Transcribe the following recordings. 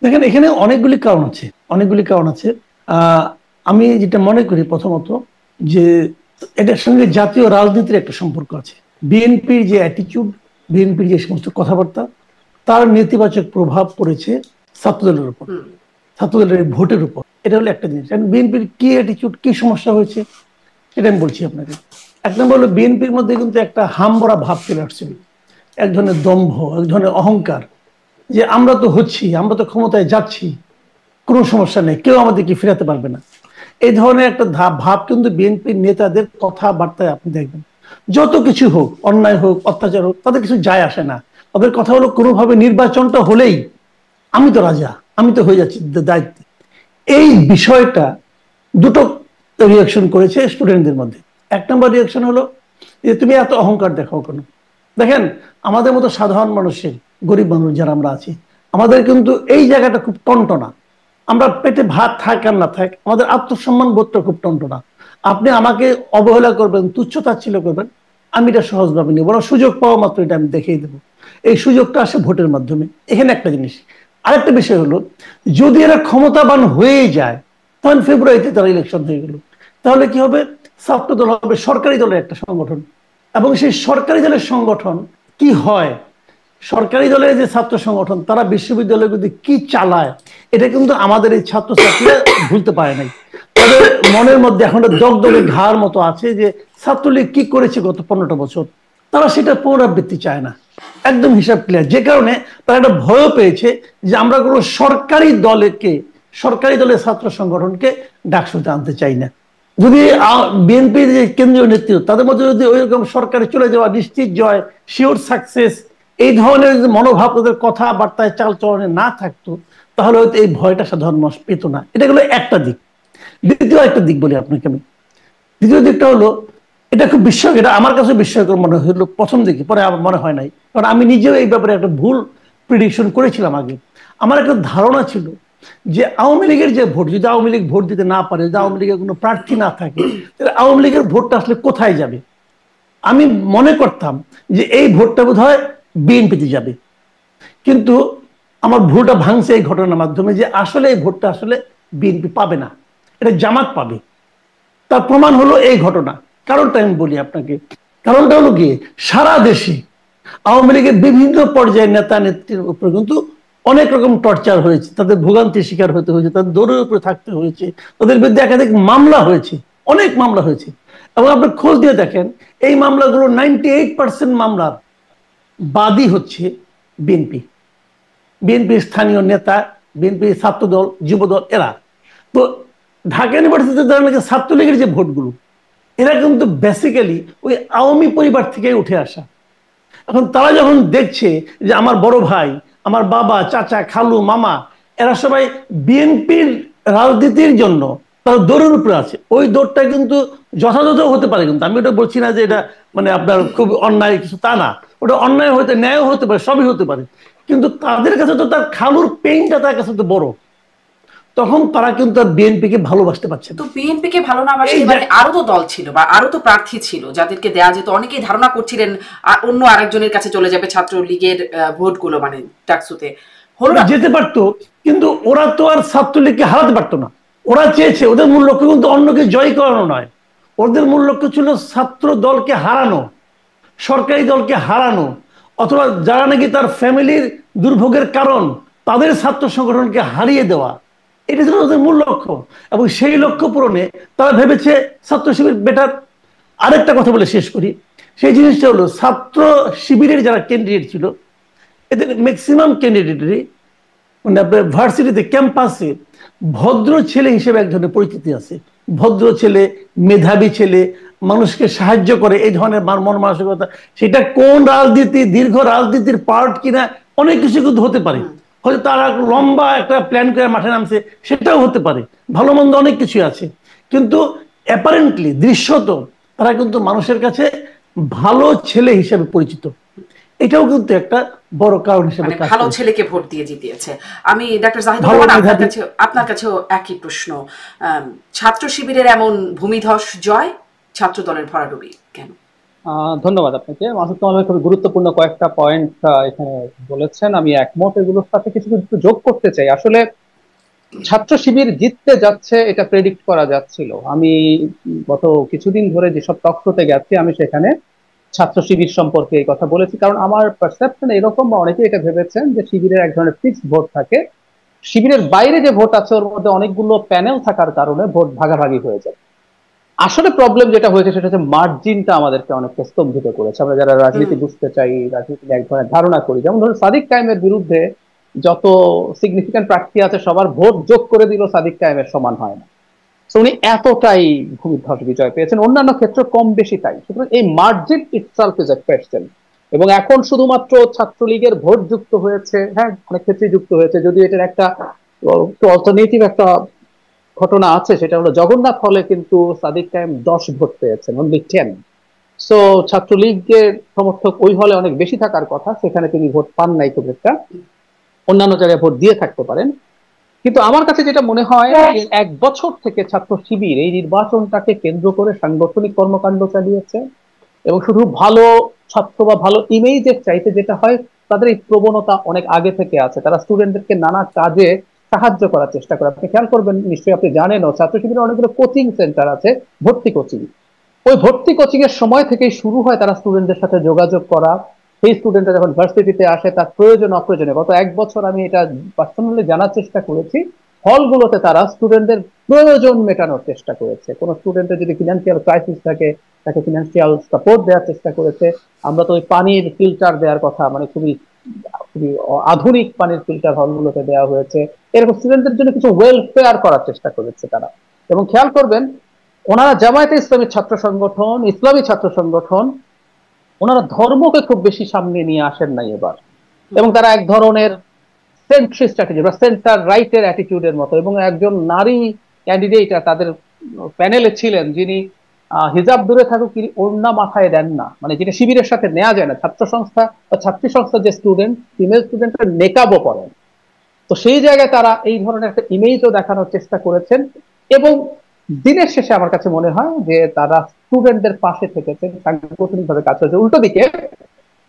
দেখেন এখানে অনেকগুলি কারণ আছে, অনেকগুলি কারণ আছে। আমি যেটা মনে করি প্রথমত যে এটার সঙ্গে জাতীয় রাজনীতির একটা সম্পর্ক আছে। বিএনপির যে অ্যাটিটিউড, বিএনপির যে সমস্ত কথাবার্তা, তার নেতিবাচক প্রভাব পড়েছে ছাত্রদলের উপর, ছাত্রদলের ভোটের উপর। এটা হলো একটা জিনিস। বিএনপির কি অ্যাটিটিউড, কি সমস্যা হয়েছে এটা আমি বলছি আপনাকে। এক নম্বর হলো বিএনপির মধ্যে কিন্তু একটা হামবড়া ভাব চলে আসছিল, এক ধরনের দম্ভ, এক ধরনের অহংকার, যে আমরা তো হচ্ছি, আমরা তো ক্ষমতায় যাচ্ছি, কোনো সমস্যা নেই, কেউ আমাদেরকে ফেরাতে পারবে না। এই ধরনের একটা ভাব কিন্তু বিএনপির নেতাদের কথাবার্তায় আপনি দেখবেন। যত কিছু হোক, অন্যায় হোক, অত্যাচার হোক, তাদের কিছু যায় আসে না। তাদের কথা হলো কোনোভাবে নির্বাচনটা হলেই আমি তো রাজা, আমি তো হয়ে যাচ্ছি দায়িত্বে। এই বিষয়টা দুটো রিয়াকশন করেছে স্টুডেন্টদের মধ্যে। এক নম্বর রিয়াকশন হলো যে তুমি এত অহংকার দেখাও কেন। দেখেন আমাদের মতো সাধারণ মানুষের, গরিব মানুষ যারা আমরা আছি, আমাদের কিন্তু এই জায়গাটা খুব টনটনা। আমরা পেটে ভাত থাক আর না থাক, আমাদের আত্মসম্মান বোধটা খুব টনটনা। আপনি আমাকে অবহেলা করবেন, তুচ্ছতাচ্ছিল্য করবেন, আমি এটা সহজভাবে নিব না। সুযোগ পাওয়া মাত্র এটা আমি দেখিয়ে দেবো। এই সুযোগটা আসে ভোটের মাধ্যমে। এখানে একটা জিনিস। আরেকটা বিষয় হলো, যদি এরা ক্ষমতাবান হয়ে যায়, তখন ফেব্রুয়ারিতে তারা ইলেকশন হয়ে গেল, তাহলে কি হবে? ছাত্র দল হবে সরকারি দলের একটা সংগঠন। এবং সেই সরকারি দলের সংগঠন কি হয়, সরকারি দলের যে ছাত্র সংগঠন, তারা বিশ্ববিদ্যালয়ের মধ্যে কি চালায়, এটা কিন্তু আমাদের এই ছাত্রছাত্রীরা ভুলতে পারে নাই। তাদের মনের মধ্যে এখন দগদগে ঘাড় মতো আছে যে ছাত্রলীগ কি করেছে গত 15টা বছর, তারা সেটা পুনরাবৃত্তি চায় না। একদম হিসাব ক্লিয়ার। যে কারণে তারা একটা ভয় পেয়েছে যে আমরা কোনো সরকারি দলের ছাত্র সংগঠনকে ডাকসুতে আনতে চাই না। যদি বিএনপির যে কেন্দ্রীয় নেতৃত্ব, তাদের মধ্যে যদি ওইরকম সরকারে চলে যাওয়া নিশ্চিত জয়, শিওর সাকসেস, এই ধরনের মনোভাব তাদের কথাবার্তায় চালচলনে না থাকতো, তাহলে হয়তো এই ভয়টা সাধারণ মানুষ পেত না। এটা হলো একটা দিক। দ্বিতীয় একটা দিক বলি আপনাকে আমি। দ্বিতীয় দিকটা হলো, এটা খুব বিস্ময়কর, এটা আমার কাছে বিস্ময়কর মনে হলো প্রথম দিকে, পরে আমার মনে হয় নাই, কারণ আমি নিজেও এই ব্যাপারে একটা ভুল প্রিডিকশন করেছিলাম আগে। আমার একটা ধারণা ছিল যে আওয়ামী লীগের যে ভোট, যদি আওয়ামী লীগ ভোট দিতে না পারে, যদি আওয়ামী লীগের কোনো প্রার্থী না থাকে, তাহলে আওয়ামী লীগের ভোটটা আসলে কোথায় যাবে? আমি মনে করতাম যে এই ভোটটা বোধ হয় বিএনপিতে যাবে। কিন্তু আমার ভুলটা ভাঙছে এই ঘটনার মাধ্যমে, যে আসলে এই ভোটটা আসলে বিএনপি পাবে না, এটা জামাত পাবে। তার প্রমাণ হলো এই ঘটনা। কারণটা আমি বলি আপনাকে। কারণটা হলো কি, সারা দেশে আওয়ামী লীগের বিভিন্ন পর্যায়ের নেতা নেত্রীর উপর কিন্তু অনেক রকম টর্চার হয়েছে, তাদের ভোগান্তির শিকার হতে হয়েছে, তাদের দৌড়ের উপরে থাকতে হয়েছে, তাদের বিরুদ্ধে একাধিক মামলা হয়েছে, অনেক মামলা হয়েছে। এবং আপনি খোঁজ দিয়ে দেখেন, এই মামলাগুলো 98% মামলার বাদী হচ্ছে বিএনপি, বিএনপির স্থানীয় নেতা, বিএনপি ছাত্রদল, যুবদল, এরা। তো ঢাকা ইউনিভার্সিটিতে যারা ছাত্রলীগের যে ভোটগুলো, এরা কিন্তু বেসিক্যালি ওই আওয়ামী পরিবার থেকে উঠে আসা। এখন তারা যখন দেখছে যে আমার বড় ভাই, আমার বাবা, চাচা, খালু, মামা, এরা সবাই বিএনপির রাজনীতির জন্য তারা দৌড়ের উপরে আছে, ওই দৌড়টা কিন্তু যথাযথ হতে পারে। কিন্তু আমি ওটা বলছি না যে এটা মানে আপনার খুব অন্যায় কিছু, তা না। ওটা অন্যায় হতে, ন্যায় হতে পারে, সবই হতে পারে। কিন্তু তাদের কাছে তো তার খালুর পেইনটা তার কাছে তো বড়, তখন তারা কিন্তু আর বিএনপি কে ভালোবাসতে পারছে না। তো বিএনপি কে ভালো না বাসলে মানে আরো তো দল ছিল বা আরো তো প্রার্থী ছিল যাদেরকে দেয়া যেত। অনেকেই ধারণা করছিলেন অন্য আরেকজনের কাছে চলে যাবে ছাত্রলীগের ভোটগুলো, মানে টাকসুতে হলো না, যেতে পারতো। কিন্তু ওরা তো আর ছাত্রলীগকে হারাতে পারতো না। ওরা চেয়েছে, ওদের মূল লক্ষ্য কিন্তু অন্যকে জয় করানো নয়, ওদের মূল লক্ষ্য ছিল ছাত্র দলকে হারানো, সরকারি দলকে হারানো, অথবা যারা নাকি তার ফ্যামিলির দুর্ভোগের কারণ, তাদের ছাত্র সংগঠনকে হারিয়ে দেওয়া। এটা ছিল ওদের মূল লক্ষ্য। এবং সেই লক্ষ্য পূরণে তারা ভেবেছে ছাত্র শিবির বেটার। আরেকটা কথা বলে শেষ করি, সেই জিনিসটা হলো ছাত্র শিবিরের যারা ক্যান্ডিডেট ছিল, এদের ম্যাক্সিমাম ক্যান্ডিডেটই মানে আপনার ভার্সিটিতে, ক্যাম্পাসে ভদ্র ছেলে হিসেবে এক ধরনের পরিচিতি আছে। ভদ্র ছেলে, মেধাবী ছেলে, মানুষকে সাহায্য করে, এই ধরনের মন মানসিকতা। সেটা কোন রাজনীতি, দীর্ঘ রাজনীতির পার্ট কিনা, অনেক কিছু কিন্তু হতে পারে। হয়তো তারা লম্বা একটা প্ল্যান করে মাঠে নামছে, সেটাও হতে পারে। ভালো মন্দ অনেক কিছু আছে। কিন্তু অ্যাপারেন্টলি, দৃশ্যত, তারা কিন্তু মানুষের কাছে ভালো ছেলে হিসেবে পরিচিত। এটাও কিন্তু একটা বড় কারণ হিসেবে কাজ করে। ভালো ছেলেকে ভোট দিয়ে জিতিয়েছে। আমি ডাক্তার জাহিদুর রহমান, আপনার কাছেও একই প্রশ্ন। ছাত্র শিবিরের এমন ভূমিধস জয়, ছাত্র দলের ভরাডুবি কেন? ধন্যবাদ আপনাকে। মাসুদ কামাল ভাই খুবই গুরুত্বপূর্ণ কয়েকটা পয়েন্ট এখানে বলেছেন, আমি একমত। এগুলোর সাথে কিছু কিছু যোগ করতে চাই। আসলে ছাত্র শিবির জিততে যাচ্ছে এটা প্রেডিক্ট করা যাচ্ছিল। আমি গত কিছুদিন ধরে যেসব টক শোতে গেছি, আমি সেখানে ছাত্র শিবির সম্পর্কে এই কথা বলেছি, কারণ আমার পারসেপশন এরকম, বা অনেকে এটা ভেবেছেন যে শিবিরের এক ধরনের ফিক্সড ভোট থাকে, শিবিরের বাইরে যে ভোট আছে ওর মধ্যে অনেকগুলো প্যানেল থাকার কারণে ভোট ভাগাভাগি হয়ে যায়। আসলে প্রবলেম যেটা হয়েছে সেটা হচ্ছে মার্জিনটা আমাদেরকে অনেকটা স্তম্ভিত করেছে। আমরা যারা হুম। রাজনীতি বুঝতে চাই, রাজনীতি নিয়ে এক ধরনের ধারণা করি, যেমন ধরুন সাদিক কায়েমের বিরুদ্ধে যত সিগনিফিকেন্ট প্রার্থী আছে সবার ভোট যোগ করে দিল সাদিক কায়েমের সমান হয় না। তো উনি এতটাই ভূমিধ্বস বিজয় পেয়েছেন, অন্যান্য ক্ষেত্রে কম বেশি তাই। সুতরাং এই margin itself is a question. এবং এখন শুধুমাত্র ছাত্রলীগের ভোট যুক্ত হয়েছে, হ্যাঁ অনেক ক্ষেত্রে যুক্ত হয়েছে, যদি এটার একটা অল্টারনেটিভ একটা ঘটনা আছে, সেটা হলো জগন্নাথ হলে কিন্তু সাদিক কায়েম 10 ভোট পেয়েছেন, অনলি 10। সো ছাত্রলীগের সমর্থক ওই হলে অনেক বেশি থাকার কথা, সেখানে তিনি ভোট পান নাই খুব একটা, অন্যান্য জায়গায় ভোট দিয়ে থাকতে পারেন। কিন্তু আমার কাছে যেটা মনে হয়, এক বছর থেকে ছাত্র শিবির এই নির্বাচনটাকে কেন্দ্র করে সাংগঠনিক কর্মকাণ্ড চালিয়েছে, এবং শুধু ভালো ছাত্র বা ভালো ইমেজের চাইতে যেটা হয়, তাদের এই প্রবণতা অনেক আগে থেকে আছে। তারা স্টুডেন্টদেরকে নানা কাজে সাহায্য করার চেষ্টা করে। আপনি খেয়াল করবেন, নিশ্চয়ই আপনি জানেনও, ছাত্র শিবিরের অনেকগুলো কোচিং সেন্টার আছে, ভর্তি কোচিং। ওই ভর্তি কোচিং এর সময় থেকেই শুরু হয় তারা স্টুডেন্টদের সাথে যোগাযোগ করা। সেই স্টুডেন্টরা যখন ভার্সিটিতে আসে, তার প্রয়োজন অপ্রয়োজনে, গত এক বছর আমি এটা পার্সোনালি জানার চেষ্টা করেছি, হলগুলোতে তারা স্টুডেন্টদের প্রয়োজন মেটানোর চেষ্টা করেছে। কোনো স্টুডেন্টের যদি ফিনান্সিয়াল ক্রাইসিস থাকে, তাকে ফিনান্সিয়াল সাপোর্ট দেওয়ার চেষ্টা করেছে। আমরা তো ওই পানির ফিল্টার দেওয়ার কথা, মানে খুবই খুবই আধুনিক পানির ফিল্টার হলগুলোতে দেওয়া হয়েছে। এরকম স্টুডেন্টদের জন্য কিছু ওয়েলফেয়ার করার চেষ্টা করেছে তারা। এবং খেয়াল করবেন, ওনারা জামায়াতে ইসলামী ছাত্র সংগঠন, ইসলামী ছাত্র সংগঠন, ওনারা ধর্মকে খুব বেশি সামনে নিয়ে আসেন নাই এবার। এবং তারা এক ধরনের সেন্ট্রিস্ট অ্যাটিটিউড বা সেন্টার রাইটের অ্যাটিটিউডের মতো। এবং একজন নারী ক্যান্ডিডেট তাদের প্যানেলে ছিলেন, যিনি হিজাব দূরে থাকুক, তিনি ওড়না মাথায় দেন না, মানে যেটা শিবিরের সাথে নেওয়া যায় না। ছাত্র সংস্থা বা ছাত্রী সংস্থার যে স্টুডেন্ট, ফিমেল স্টুডেন্টরা নেকাবও পড়েন। তো সেই জায়গায় তারা এই ধরনের একটা ইমেজও দেখানোর চেষ্টা করেছেন। এবং দিনের শেষে আমার কাছে মনে হয় যে তারা স্টুডেন্টদের পাশে থেকেছেন, সাংগঠনিকভাবে কাজ করেছে। উল্টো দিকে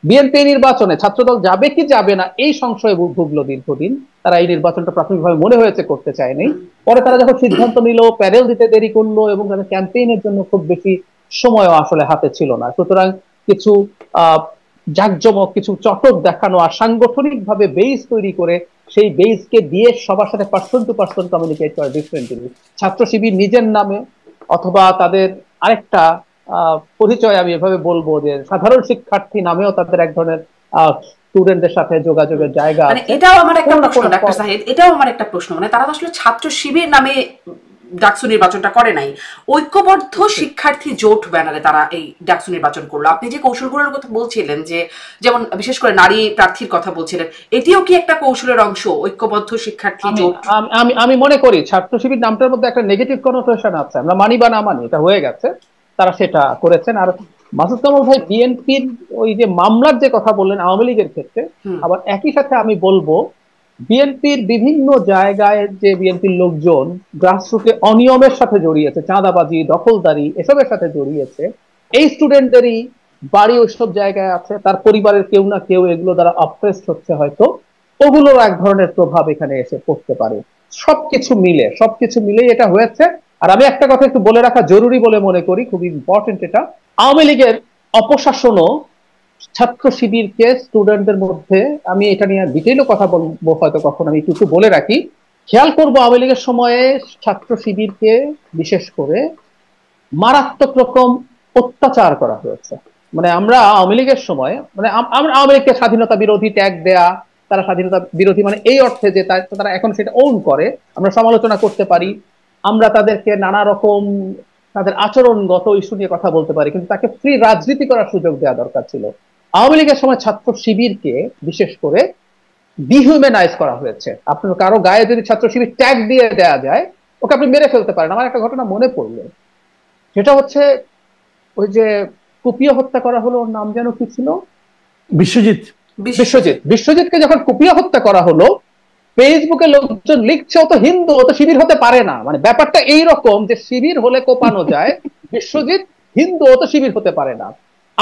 বিএনপি নির্বাচনে ছাত্রদল যাবে কি যাবে না এই সংশয়ে ভুগলো দীর্ঘদিন। তারা এই নির্বাচনটা প্রাথমিকভাবে মনে হয়েছে করতে চায়নি। পরে তারা যখন সিদ্ধান্ত নিল, প্যানেল দিতে দেরি করলো, এবং তাদের ক্যাম্পেইনের জন্য খুব বেশি সময়ও আসলে হাতে ছিল না। সুতরাং কিছু আহ জাঁকজমক, কিছু চটক দেখানো, আর সাংগঠনিক ভাবে বেস তৈরি করে সেই বেসকে দিয়ে সবার সাথে পার্সন টু পার্সন কমিউনিকেট করা ডিফারেন্ট জিনিস। ছাত্র শিবির নিজের নামে অথবা তাদের আরেকটা পরিচয়, আমি এভাবে বলবো যে সাধারণ শিক্ষার্থী নামেও তাদের এক ধরনের স্টুডেন্টদের সাথে যোগাযোগের জায়গা মানে আছে। এটাও আমার একটা প্রশ্ন, ডাক্তার সাহেব, এটাও আমার একটা প্রশ্ন, মানে তারা তো আসলে ছাত্র শিবির নামে ডাকসু নির্বাচনটা করে নাই, ঐক্যবদ্ধ শিক্ষার্থী জোট ব্যানারে তারা এই ডাকসু নির্বাচন করলো। আপনি যে কৌশলগুলোর কথা বলছিলেন, যে যেমন বিশেষ করে নারী প্রার্থীর কথা বলছিলেন, এটিও কি একটা কৌশলের অংশ, ঐক্যবদ্ধ শিক্ষার্থী জোট? আমি আমি মনে করি ছাত্র শিবির নামটার মধ্যে একটা নেগেটিভ কনোটেশন আছে, আমরা মানি বা না মানি, এটা হয়ে গেছে, তারা সেটা করেছেন। আর মাসুদ কামাল ভাই বিএনপির ওই যে মামলার যে কথা বললেন আওয়ামী লীগের ক্ষেত্রে, আবার একই সাথে আমি বলবো বিএনপির বিভিন্ন জায়গায় যে বিএনপির লোকজন গ্রাসরুটে অনিয়মের সাথে জড়িয়েছে, চাঁদাবাজি, দখলদারি, এসবের সাথে জড়িয়েছে, এই স্টুডেন্টদেরই বাড়ি ওইসব জায়গায় আছে, তার পরিবারের কেউ না কেউ এগুলো দ্বারা অপ্রেসড হচ্ছে হয়তো, ওগুলোর এক ধরনের প্রভাব এখানে এসে পড়তে পারে। সবকিছু মিলে এটা হয়েছে। আর আমি একটা কথা একটু বলে রাখা জরুরি বলে মনে করি, খুব ইম্পর্টেন্ট এটা, আওয়ামী লীগের অপশাসনও ছাত্র শিবিরকে স্টুডেন্টদের মধ্যে, আমি এটা নিয়ে ডিটেইলও কথা বলবো হয়তো কখন, আমি একটু বলে রাখি, খেয়াল করবো আওয়ামী লীগের সময়ে ছাত্র শিবিরকে বিশেষ করে মারাত্মক রকম অত্যাচার করা হয়েছে। মানে আমরা আওয়ামী লীগের সময়, মানে আমরা আওয়ামী লীগকে স্বাধীনতা বিরোধী ট্যাগ দেয়া, তারা স্বাধীনতা বিরোধী মানে এই অর্থে যে তারা এখন সেটা ওন করে, আমরা সমালোচনা করতে পারি, আমরা তাদেরকে নানা রকম তাদের আচরণগত ইস্যু নিয়ে কথা বলতে পারি, কিন্তু তাকে ফ্রি রাজনীতি করার সুযোগ দেওয়া দরকার ছিল। আওয়ামী লীগের সময় ছাত্র শিবিরকে বিশেষ করে ডিহিউম্যানাইজ করা হয়েছে। আপনার কারো গায়ে যদি ছাত্র শিবির ট্যাগ দিয়ে দেওয়া যায়, ওকে আপনি মেরে ফেলতে পারেন। আমার একটা ঘটনা মনে পড়লো, সেটা হচ্ছে ওই যে কুপিয়ে হত্যা করা হলো, ওর নাম যেন কি ছিল, বিশ্বজিৎকে যখন কুপিয়ে হত্যা করা হলো, ফেসবুকে লোকজন লিখছে ও তো হিন্দু, ও তো শিবির হতে পারে না। মানে ব্যাপারটা এইরকম যে শিবির হলে কোপানো যায়, বিশ্বজিৎ হিন্দু, ও তো শিবির হতে পারে না।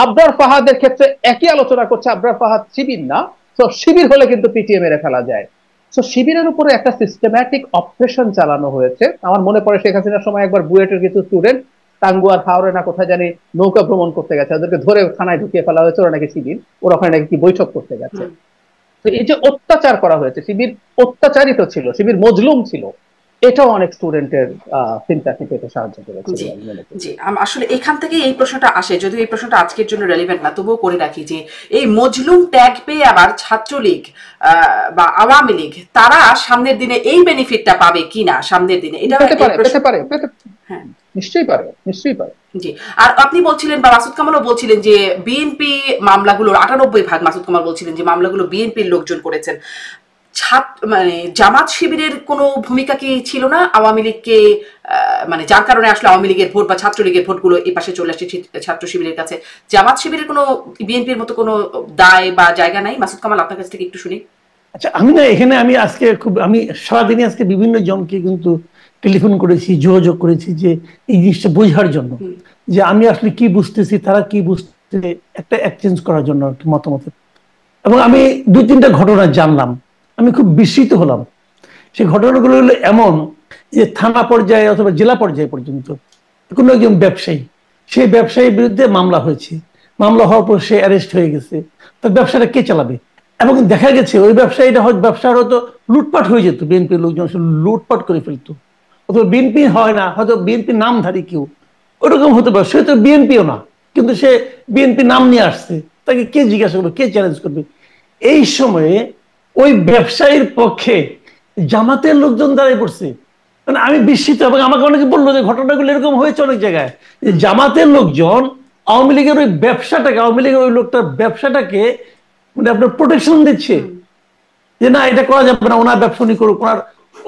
আবরার ফাহাদের ক্ষেত্রে একই আলোচনা করছে, আবরার ফাহাদ শিবির না, তো শিবির হলে কিন্তু পিটিএ মেরে ফেলা যায়। তো শিবিরের উপরে একটা সিস্টেম্যাটিক অপারেশন চালানো হয়েছে। আমার মনে পড়ে শেখ হাসিনার সময় একবার বুয়েটের কিছু স্টুডেন্ট টাঙ্গুয়ার হাওড়ে না কোথায় জানি নৌকা ভ্রমণ করতে গেছে, ওদেরকে ধরে থানায় ঢুকিয়ে ফেলা হয়েছে, ওরা নাকি শিবির, ওরা ওখানে নাকি কি বৈঠক করতে গেছে। তো এই যে অত্যাচার করা হয়েছে, শিবির অত্যাচারিত ছিল, শিবির মজলুম ছিল, এটাও অনেক স্টুডেন্টের সিম্প্যাথি পেতে সাহায্য করেছে। জি, আসলে এখান থেকে এই প্রশ্নটা আসে, যদিও এই প্রশ্নটা আজকের জন্য রেলিভেন্ট না, তবুও করে রাখি যে এই মজলুম ট্যাগ পেয়ে আবার ছাত্রলীগ বা আওয়ামী লীগ তারা সামনের দিনে এই বেনিফিটটা পাবে কিনা সামনের দিনে, এটা পেতে পারে। হ্যাঁ, নিশ্চয়ই পারে, নিশ্চয়ই পারে। জি, আর আপনি বলছিলেন বা মাসুদ কামালও বলছিলেন যে বিএনপি মামলাগুলোর 98% মাসুদ কামাল বলছিলেন যে মামলাগুলো বিএনপির লোকজন করেছেন। মানে জামাত শিবিরের কোনো ভূমিকা কি ছিল না আওয়ামী লীগকে, মানে যার কারণে আসলে আওয়ামী লীগের ভোট বা ছাত্রলীগের ভোটগুলো এই পাশে চলে আসছে ছাত্র শিবিরের কাছে? জামাত শিবিরের কোনো বিএনপির মতো কোনো দায় বা জায়গা নাই? মাসুদ কামাল, আপনার কাছ থেকে একটু শুনি। আচ্ছা, আমি না এখানে আমি আজকে আমি সারাদিনে আজকে বিভিন্ন জনকে কিন্তু টেলিফোন করেছি, যোগাযোগ করেছি যে এই জিনিসটা বোঝার জন্য, যে আমি আসলে কি বুঝতেছি, তারা কি বুঝতে, একটা এক্সচেঞ্জ করার জন্য মতামত। এবং আমি 2-3টা ঘটনা জানলাম, আমি খুব বিস্মিত হলাম। সেই ঘটনাগুলো হলো এমন যে থানা পর্যায়ে অথবা জেলা পর্যায়ে পর্যন্ত কোনো একজন ব্যবসায়ী, সেই ব্যবসায়ীর বিরুদ্ধে মামলা হয়েছে, মামলা হওয়ার পর সে অ্যারেস্ট হয়ে গেছে, তার ব্যবসাটা কে চালাবে? এবং দেখা গেছে ওই ব্যবসায়ীটা হয়তো ব্যবসার হয়তো লুটপাট হয়ে যেত, বিএনপির লোকজন লুটপাট করে ফেলতো, অথবা বিএনপি হয় না, হয়তো বিএনপি নামধারী কেউ, ওরকম হতে পারে। সে তো বিএনপিও না, কিন্তু সে বিএনপি নাম নিয়ে আসছে, তাকে কে জিজ্ঞাসা করবে, কে চ্যালেঞ্জ করবে? এই সময়ে ওই ব্যবসায়ীর পক্ষে জামাতের লোকজন দাঁড়িয়ে পড়ছে। মানে আমি বিস্মিত। এবং আমাকে অনেকে বললো যে ঘটনাগুলো এরকম হয়েছে অনেক জায়গায়, যে জামাতের লোকজন আওয়ামী লীগের ওই ব্যবসাটাকে, আওয়ামী লীগের ওই লোকটার ব্যবসাটাকে মানে আপনার প্রোটেকশন দিচ্ছে, যে না এটা করা যাবে না, ওনার ব্যবসা উনি করুক, ওনার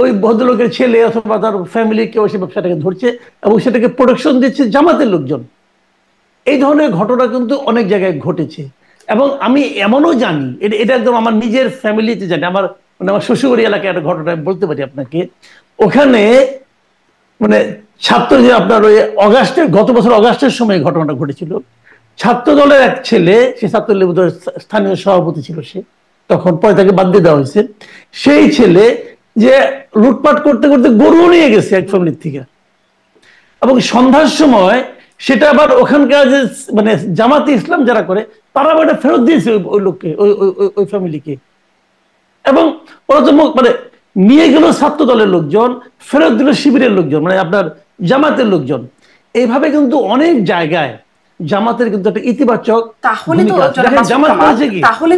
ওই ভদ্রলোকের ছেলে অথবা তার ফ্যামিলি কেউ সেই ব্যবসাটাকে ধরছে এবং সেটাকে প্রোটেকশন দিচ্ছে জামাতের লোকজন। এই ধরনের ঘটনা কিন্তু অনেক জায়গায় ঘটেছে। এবং আমি এমনও জানি, এটা একদম আমার নিজের ফ্যামিলিতে জানি, আমার মানে আমার শ্বশুরবাড়ি এলাকায় একটা ঘটনা বলতে পারি আপনাকে। ওখানে মানে ছাত্র যে আপনার ওই গত বছর অগাস্টের সময় ঘটনাটা ঘটেছিল। ছাত্র দলের এক ছেলে, সে ছাত্রলীগের স্থানীয় সভাপতি ছিল সে, তখন পরে তাকে বাদ দিয়ে দেওয়া হয়েছে। সেই ছেলে যে লুটপাট করতে করতে গরু নিয়ে গেছে এক ফ্যামিলির থেকে, এবং সন্ধ্যার সময় সেটা আবার ওখানকার যে মানে জামাতে ইসলাম যারা করে তারা আবার ফেরত দিয়েছে ওই লোককে, ওই ফ্যামিলিকে। এবং ওরা তো মানে নিয়ে গেল ছাত্র দলের লোকজন, ফেরত দিল শিবিরের লোকজন, মানে আপনার জামাতের লোকজন। এইভাবে কিন্তু অনেক জায়গায় জামাতের কিন্তু একটা ইতিবাচক, তাহলে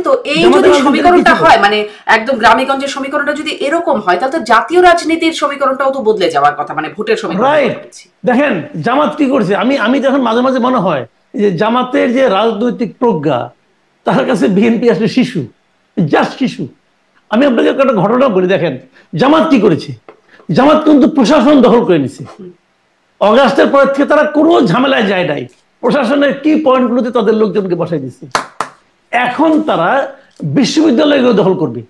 তো এই যদি সমীকরণটা হয়, মানে একদম গ্রামেগঞ্জের সমীকরণটা যদি এরকম হয়, তাহলে তো জাতীয় রাজনীতির সমীকরণটাও তো বদলে যাওয়ার কথা, মানে ভোটের সমীকরণ। রাইট, দেখেন জামাত কি করছে। আমি যখন মাঝে মাঝে মনে হয় যে জামাতের যে রাজনৈতিক প্রজ্ঞা, তার কাছে বিএনপি আসলে শিশু, জাস্ট শিশু। আমি আপনাকে একটা ঘটনা বলি, দেখেন জামাত কি করেছে। জামাত কিন্তু প্রশাসন দখল করে নিছে। অগাস্টের পর থেকে তারা কোনো ঝামেলায় যায় নাই, প্রশাসনের কি পয়েন্টগুলোতে তাদের লোকজনকে বসাই দিচ্ছে। এখন তারা বিশ্ববিদ্যালয়গুলো দখল করবে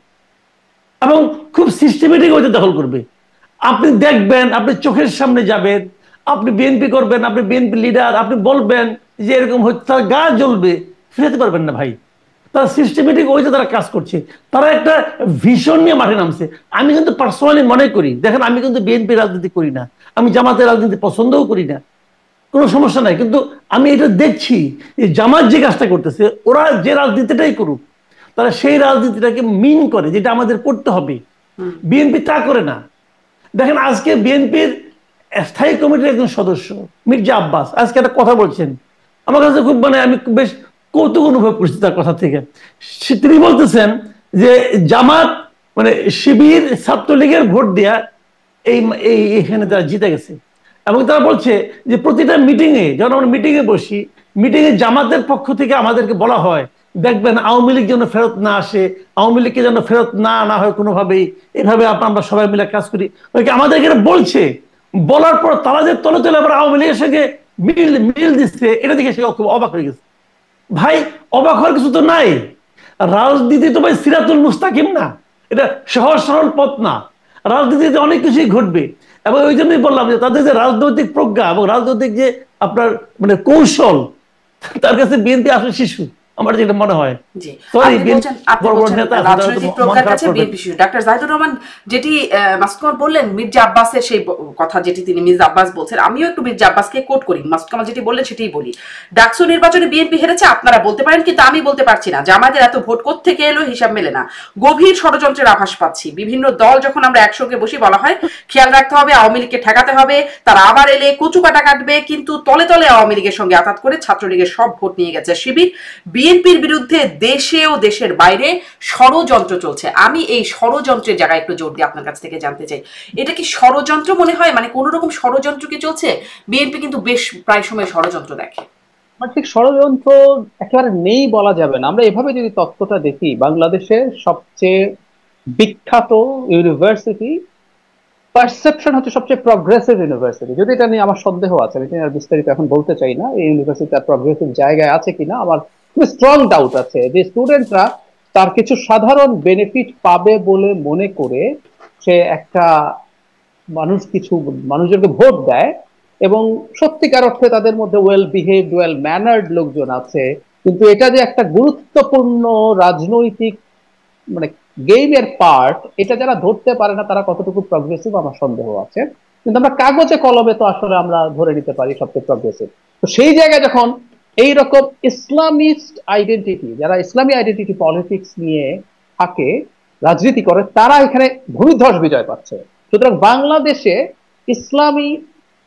এবং খুব সিস্টেমেটিক ওইটা দখল করবে। আপনি দেখবেন, আপনি চোখের সামনে যাবেন, আপনি বিএনপি করবেন, আপনি বিএনপি লিডার, আপনি বলবেন যে এরকম হচ্ছে, তার গা জ্বলবে, ফিরাতে পারবেন না ভাই। তারা সিস্টেমেটিক ওইটা তারা কাজ করছে, তারা একটা ভিশন নিয়ে মাঠে নামছে। আমি কিন্তু পার্সোনালি মনে করি, দেখেন আমি কিন্তু বিএনপি রাজনীতি করি না, আমি জামাতের রাজনীতি পছন্দও করি না, কোনো সমস্যা নাই, কিন্তু আমি এটা দেখছি যে জামাত যে কাজটা করতেছে, ওরা যে রাজনীতিটাই করুক, তারা সেই রাজনীতিটাকে মিন করে যেটা আমাদের করতে হবে। বিএনপি তা করে না। দেখেন আজকে বিএনপির স্থায়ী কমিটির একজন সদস্য মির্জা আব্বাস আজকে একটা কথা বলছেন, আমার কাছে খুব মানে আমি বেশ কৌতুক অনুভব করছি তার কথা থেকে। তিনি বলতেছেন যে জামাত মানে শিবির ছাত্রলীগের ভোট দেয়া এইখানে তারা জিতে গেছে। এবং তারা বলছে যে প্রতিটা মিটিংয়ে, যখন আমরা মিটিংয়ে বসি, মিটিংয়ে জামাতের পক্ষ থেকে আমাদেরকে বলা হয় দেখবেন আওয়ামী লীগ যেন ফেরত না আসে, আওয়ামী লীগকে যেন ফেরত না হয় কোনোভাবেই, এভাবে আমরা সবাই মিলে কাজ করি। আমাদেরকে বলছে, বলার পর তারা যে তলে তলে আবার আওয়ামী লীগের সঙ্গে মিল দিচ্ছে, এটা দেখে সে খুব অবাক হয়ে গেছে। ভাই অবাক হওয়ার কিছু তো নাই, রাজনীতি তো ভাই সিরাতুল মুস্তাকিম না, এটা সহজ সরল পথ না, রাজনীতিতে অনেক কিছুই ঘটবে। এবং ওই জন্যই বললাম যে তাদের যে রাজনৈতিক প্রজ্ঞা এবং রাজনৈতিক যে আপনার মানে কৌশল, তার কাছে বিএনপি আসলে শিশু, আমার যেটা মনে হয়। ডাক্তার জাহিদুর রহমান যেটি মাসুদ কামাল বললেন মির্জা আব্বাসের সেই কথা, যেটি তিনি মির্জা আব্বাস বলছেন, আমিও একটু মির্জা আব্বাসকে কোট করি, মাসুদ কামাল যেটি বললেন সেটাই বলি। ডাকসু নির্বাচনে বিএনপি হেরেছে আপনারা বলতে পারেন, কিন্তু আমি বলতে পারছি না যে আমাদের এত ভোট কোত্থেকে এলো, হিসাব মেলে না। গভীর ষড়যন্ত্রের আভাস পাচ্ছি। বিভিন্ন দল যখন আমরা একসঙ্গে বসি বলা হয় খেয়াল রাখতে হবে, আওয়ামী লীগকে ঠেকাতে হবে, তারা আবার এলে কচু কাটা কাটবে, কিন্তু তলে তলে আওয়ামী লীগের সঙ্গে আঘাত করে ছাত্রলীগের সব ভোট নিয়ে গেছে শিবির। বিএনপির বিরুদ্ধে দেশে ও দেশের বাইরে ষড়যন্ত্র চলছে। আমি এই ষড়যন্ত্রের জায়গায় একটু জোর দিয়ে আপনার কাছ থেকে জানতে চাই, এটা কি ষড়যন্ত্র মনে হয়? মানে কোন রকম ষড়যন্ত্র কি চলছে? বিএনপি কিন্তু বেশ প্রায় সময় ষড়যন্ত্র দেখে। ঠিক ষড়যন্ত্র একেবারে নেই বলা যাবে না। আমরা এভাবে যদি তথ্যটা দেখি, বাংলাদেশের সবচেয়ে বিখ্যাত ইউনিভার্সিটি পারসেপশন হচ্ছে সবচেয়ে প্রগ্রেসিভ ইউনিভার্সিটি। যদি এটা নিয়ে আমার সন্দেহ আছে, আমি আর বিস্তারিত এখন বলতে চাই না এই ইউনিভার্সিটি তার প্রগ্রেসিভ জায়গায় আছে কিনা, আমার খুব স্ট্রং ডাউট আছে যে স্টুডেন্টরা তার কিছু সাধারণ বেনিফিট পাবে বলে মনে করে সে একটা মানুষজনকে ভোট দেয়, এবং সত্যিকার অর্থে তাদের মধ্যে ওয়েল বিহেভড, ওয়েল ম্যানার্ড লোকজন আছে। কিন্তু এটা যে একটা গুরুত্বপূর্ণ রাজনৈতিক মানে গেমের পার্ট, এটা যারা ধরতে পারে না তারা কতটুকু প্রগ্রেসিভ আমার সন্দেহ আছে। কিন্তু আমরা কাগজে কলমে তো আসলে আমরা ধরে নিতে পারি সবচেয়ে প্রগ্রেসিভ। তো সেই জায়গায় যখন এইরকম ইসলামিস্ট আইডেন্টিটি, যারা ইসলামী আইডেন্টিটি পলিটিক্স নিয়ে থাকে, রাজনীতি করে, তারা এখানে ভূমিধ্বস বিজয় পাচ্ছে। সুতরাং বাংলাদেশে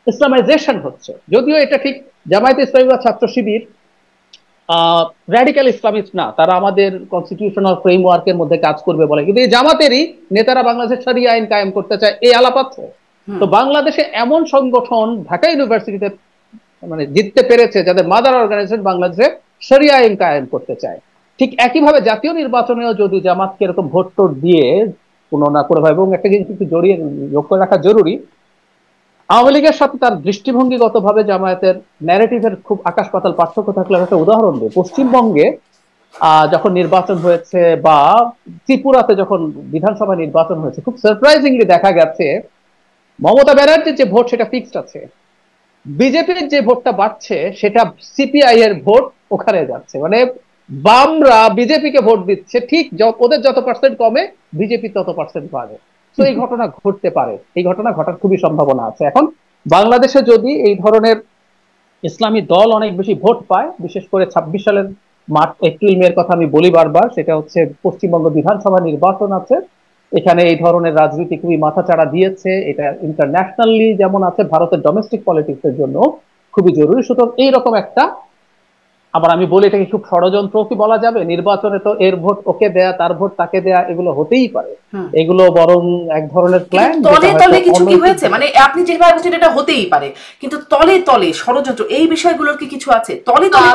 ইসলামাইজেশন হচ্ছে, যদিও এটা ঠিক জামায়াতে ইসলামী বা ছাত্র শিবির র্যাডিক্যাল ইসলামিস্ট না, তারা আমাদের কনস্টিটিউশনাল ফ্রেমওয়ার্কের মধ্যে কাজ করবে বলে, কিন্তু এই জামাতেরই নেতারা বাংলাদেশের শরিয়া আইন কায়েম করতে চায়, এই আলাপ আছে। তো বাংলাদেশে এমন সংগঠন ঢাকা ইউনিভার্সিটিতে মানে জিততে পেরেছে যাদের মাদার অর্গানাইজেশন বাংলাদেশে শরিয়া আইন কায়েম করতে চায়। ঠিক একইভাবে জাতীয় নির্বাচনেও যদি জামাতকে এরকম ভোট টোট দিয়ে কোনো না করে ভাই, এবং একটা জিনিস একটু জড়িয়ে যোগ করে রাখা জরুরি, আওয়ামী লীগের সাথে তার দৃষ্টিভঙ্গিগতভাবে জামায়াতের ন্যারেটিভের খুব আকাশ পাতাল পার্থক্য থাকলে একটা উদাহরণ দিই। পশ্চিমবঙ্গে যখন নির্বাচন হয়েছে বা ত্রিপুরাতে যখন বিধানসভা নির্বাচন হয়েছে, খুব সারপ্রাইজিংলি দেখা গেছে মমতা ব্যানার্জির যে ভোট সেটা ফিক্সড আছে, বিজেপির যে ভোটটা বাড়ছে সেটা সিপিআই এর ভোট ওখানে যাচ্ছে। মানে বামরা বিজেপিকে ভোট দিচ্ছে, ঠিক ওদের যত পার্সেন্ট কমে বিজেপি তত পার্সেন্ট বাড়ে। তো এই ঘটনা ঘটতে পারে, এই ঘটনা ঘটার খুবই সম্ভাবনা আছে। এখন বাংলাদেশে যদি এই ধরনের ইসলামী দল অনেক বেশি ভোট পায়, বিশেষ করে 26 সালের এপ্রিল মের কথা আমি বলি বারবার, সেটা হচ্ছে পশ্চিমবঙ্গ বিধানসভা নির্বাচন আছে, এখানে এই ধরনের রাজনীতি খুবই মাথাচাড়া দিয়েছে। এটা ইন্টারন্যাশনালি যেমন আছে, ভারতের ডোমেস্টিক পলিটিক্স এর জন্য খুবই জরুরি। সুতরাং এইরকম একটা, আবার আমি বলি এটাকে খুব ষড়যন্ত্র কি বলা যাবে, নির্বাচনে তো এর ভোট ওকে দেয়া, তার ভোট তাকে দেয়া, এগুলো হতেই পারে। এগুলো বরং এক ধরনের প্ল্যান। তলে তলে কিছু কি হয়েছে? মানে আপনি যেভাবে বলছেন এটা হতেই পারে, কিন্তু তলে তলে ষড়যন্ত্র এই বিষয়গুলোর কি কিছু আছে? তলে তলে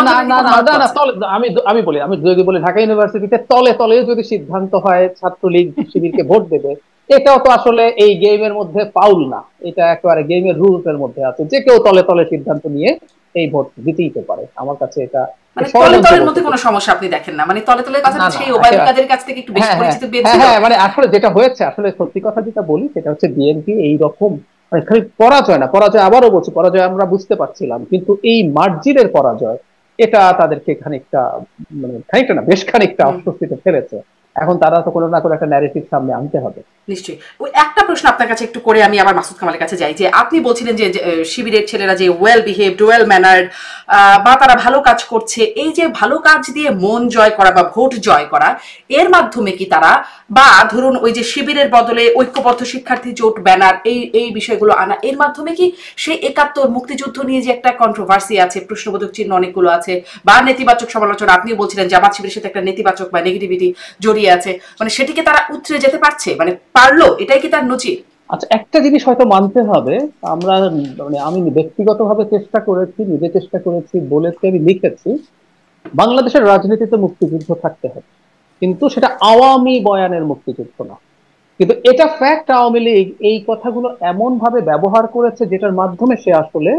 আমি বলি, আমি যদি বলি ঢাকা ইউনিভার্সিটিতে তলে তলে যদি সিদ্ধান্ত হয় ছাত্রলীগ শিবিরকে ভোট দেবে, এটাও তো আসলে এই গেমের মধ্যে ফাউল না, এটা একেবারে গেমের রুলস এর মধ্যে আছে, যে কেউ তলে তলে সিদ্ধান্ত নিয়ে এই ভোট দিতেই পারে। আমার কাছে এটা মানে তলে তলের মধ্যে কোনো সমস্যা আপনি দেখেন না? মানে তলে তলে কথা সেই ওবায়দুল কাদের কাছ থেকে একটু বেশি পরিচিত পেয়েছিল। হ্যাঁ, মানে আসলে যেটা হয়েছে, আসলে সত্যি কথা যেটা বলি সেটা হচ্ছে বিএনপি এই রকম মানে খালি পরাজয় না, পরাজয় আবারও বলছি, পরাজয় আমরা বুঝতে পারছিলাম, কিন্তু এই মার্জিনের পরাজয় এটা তাদেরকে খানিকটা মানে খানিকটা না বেশ খানিকটা অস্বস্তিতে ফেলেছে। এখন তারা তো কোনো না কোনো একটা ন্যারেটিভ সামনে আনতে হবে। নিশ্চয়ই। ওই একটা প্রশ্ন আপনার কাছে একটু করে আমি আবার মাসুদ কামালের কাছে যাই, যে আপনি বলছিলেন যে শিবিরের ছেলেরা যে ওয়েল বিহেভড, ওয়েল ম্যানার্ড বা তারা ভালো কাজ করছে, এই যে ভালো কাজ দিয়ে মন জয় করা বা ভোট জয় করা, এর মাধ্যমে কি তারা, বা ধরুন ওই যে শিবিরের বদলে ঐক্যবদ্ধ শিক্ষার্থী জোট ব্যানার, এই বিষয়গুলো আনা, এর মাধ্যমে কি সেই ৭১ মুক্তিযুদ্ধ নিয়ে যে একটা কন্ট্রোভার্সি আছে, প্রশ্নবোধক চিহ্ন অনেকগুলো আছে, বা নেতিবাচক সমালোচনা, আপনিও বলছিলেন জামাত শিবিরের সাথে একটা নেতিবাচক বা নেগেটিভিটি জড়িয়ে আছে, মানে সেটিকে তারা উতরে যেতে পারছে, মানে পারলো, এটাই কি তার নজির? আচ্ছা, একটা জিনিস হয়তো মানতে হবে, আমরা মানে আমি ব্যক্তিগতভাবে চেষ্টা করেছি, নিজে চেষ্টা করেছি, বলেছি, আমি লিখেছি, বাংলাদেশের রাজনীতিতে মুক্তিযুদ্ধ থাকতে হবে, কিন্তু সেটা আওয়ামী বয়ানের মুক্তিযুদ্ধ না। কিন্তু এটা ফ্যাক্ট, আওয়ামী লীগ এই কথাগুলো এমন ভাবে ব্যবহার করেছে যেটার মাধ্যমে সে আসলে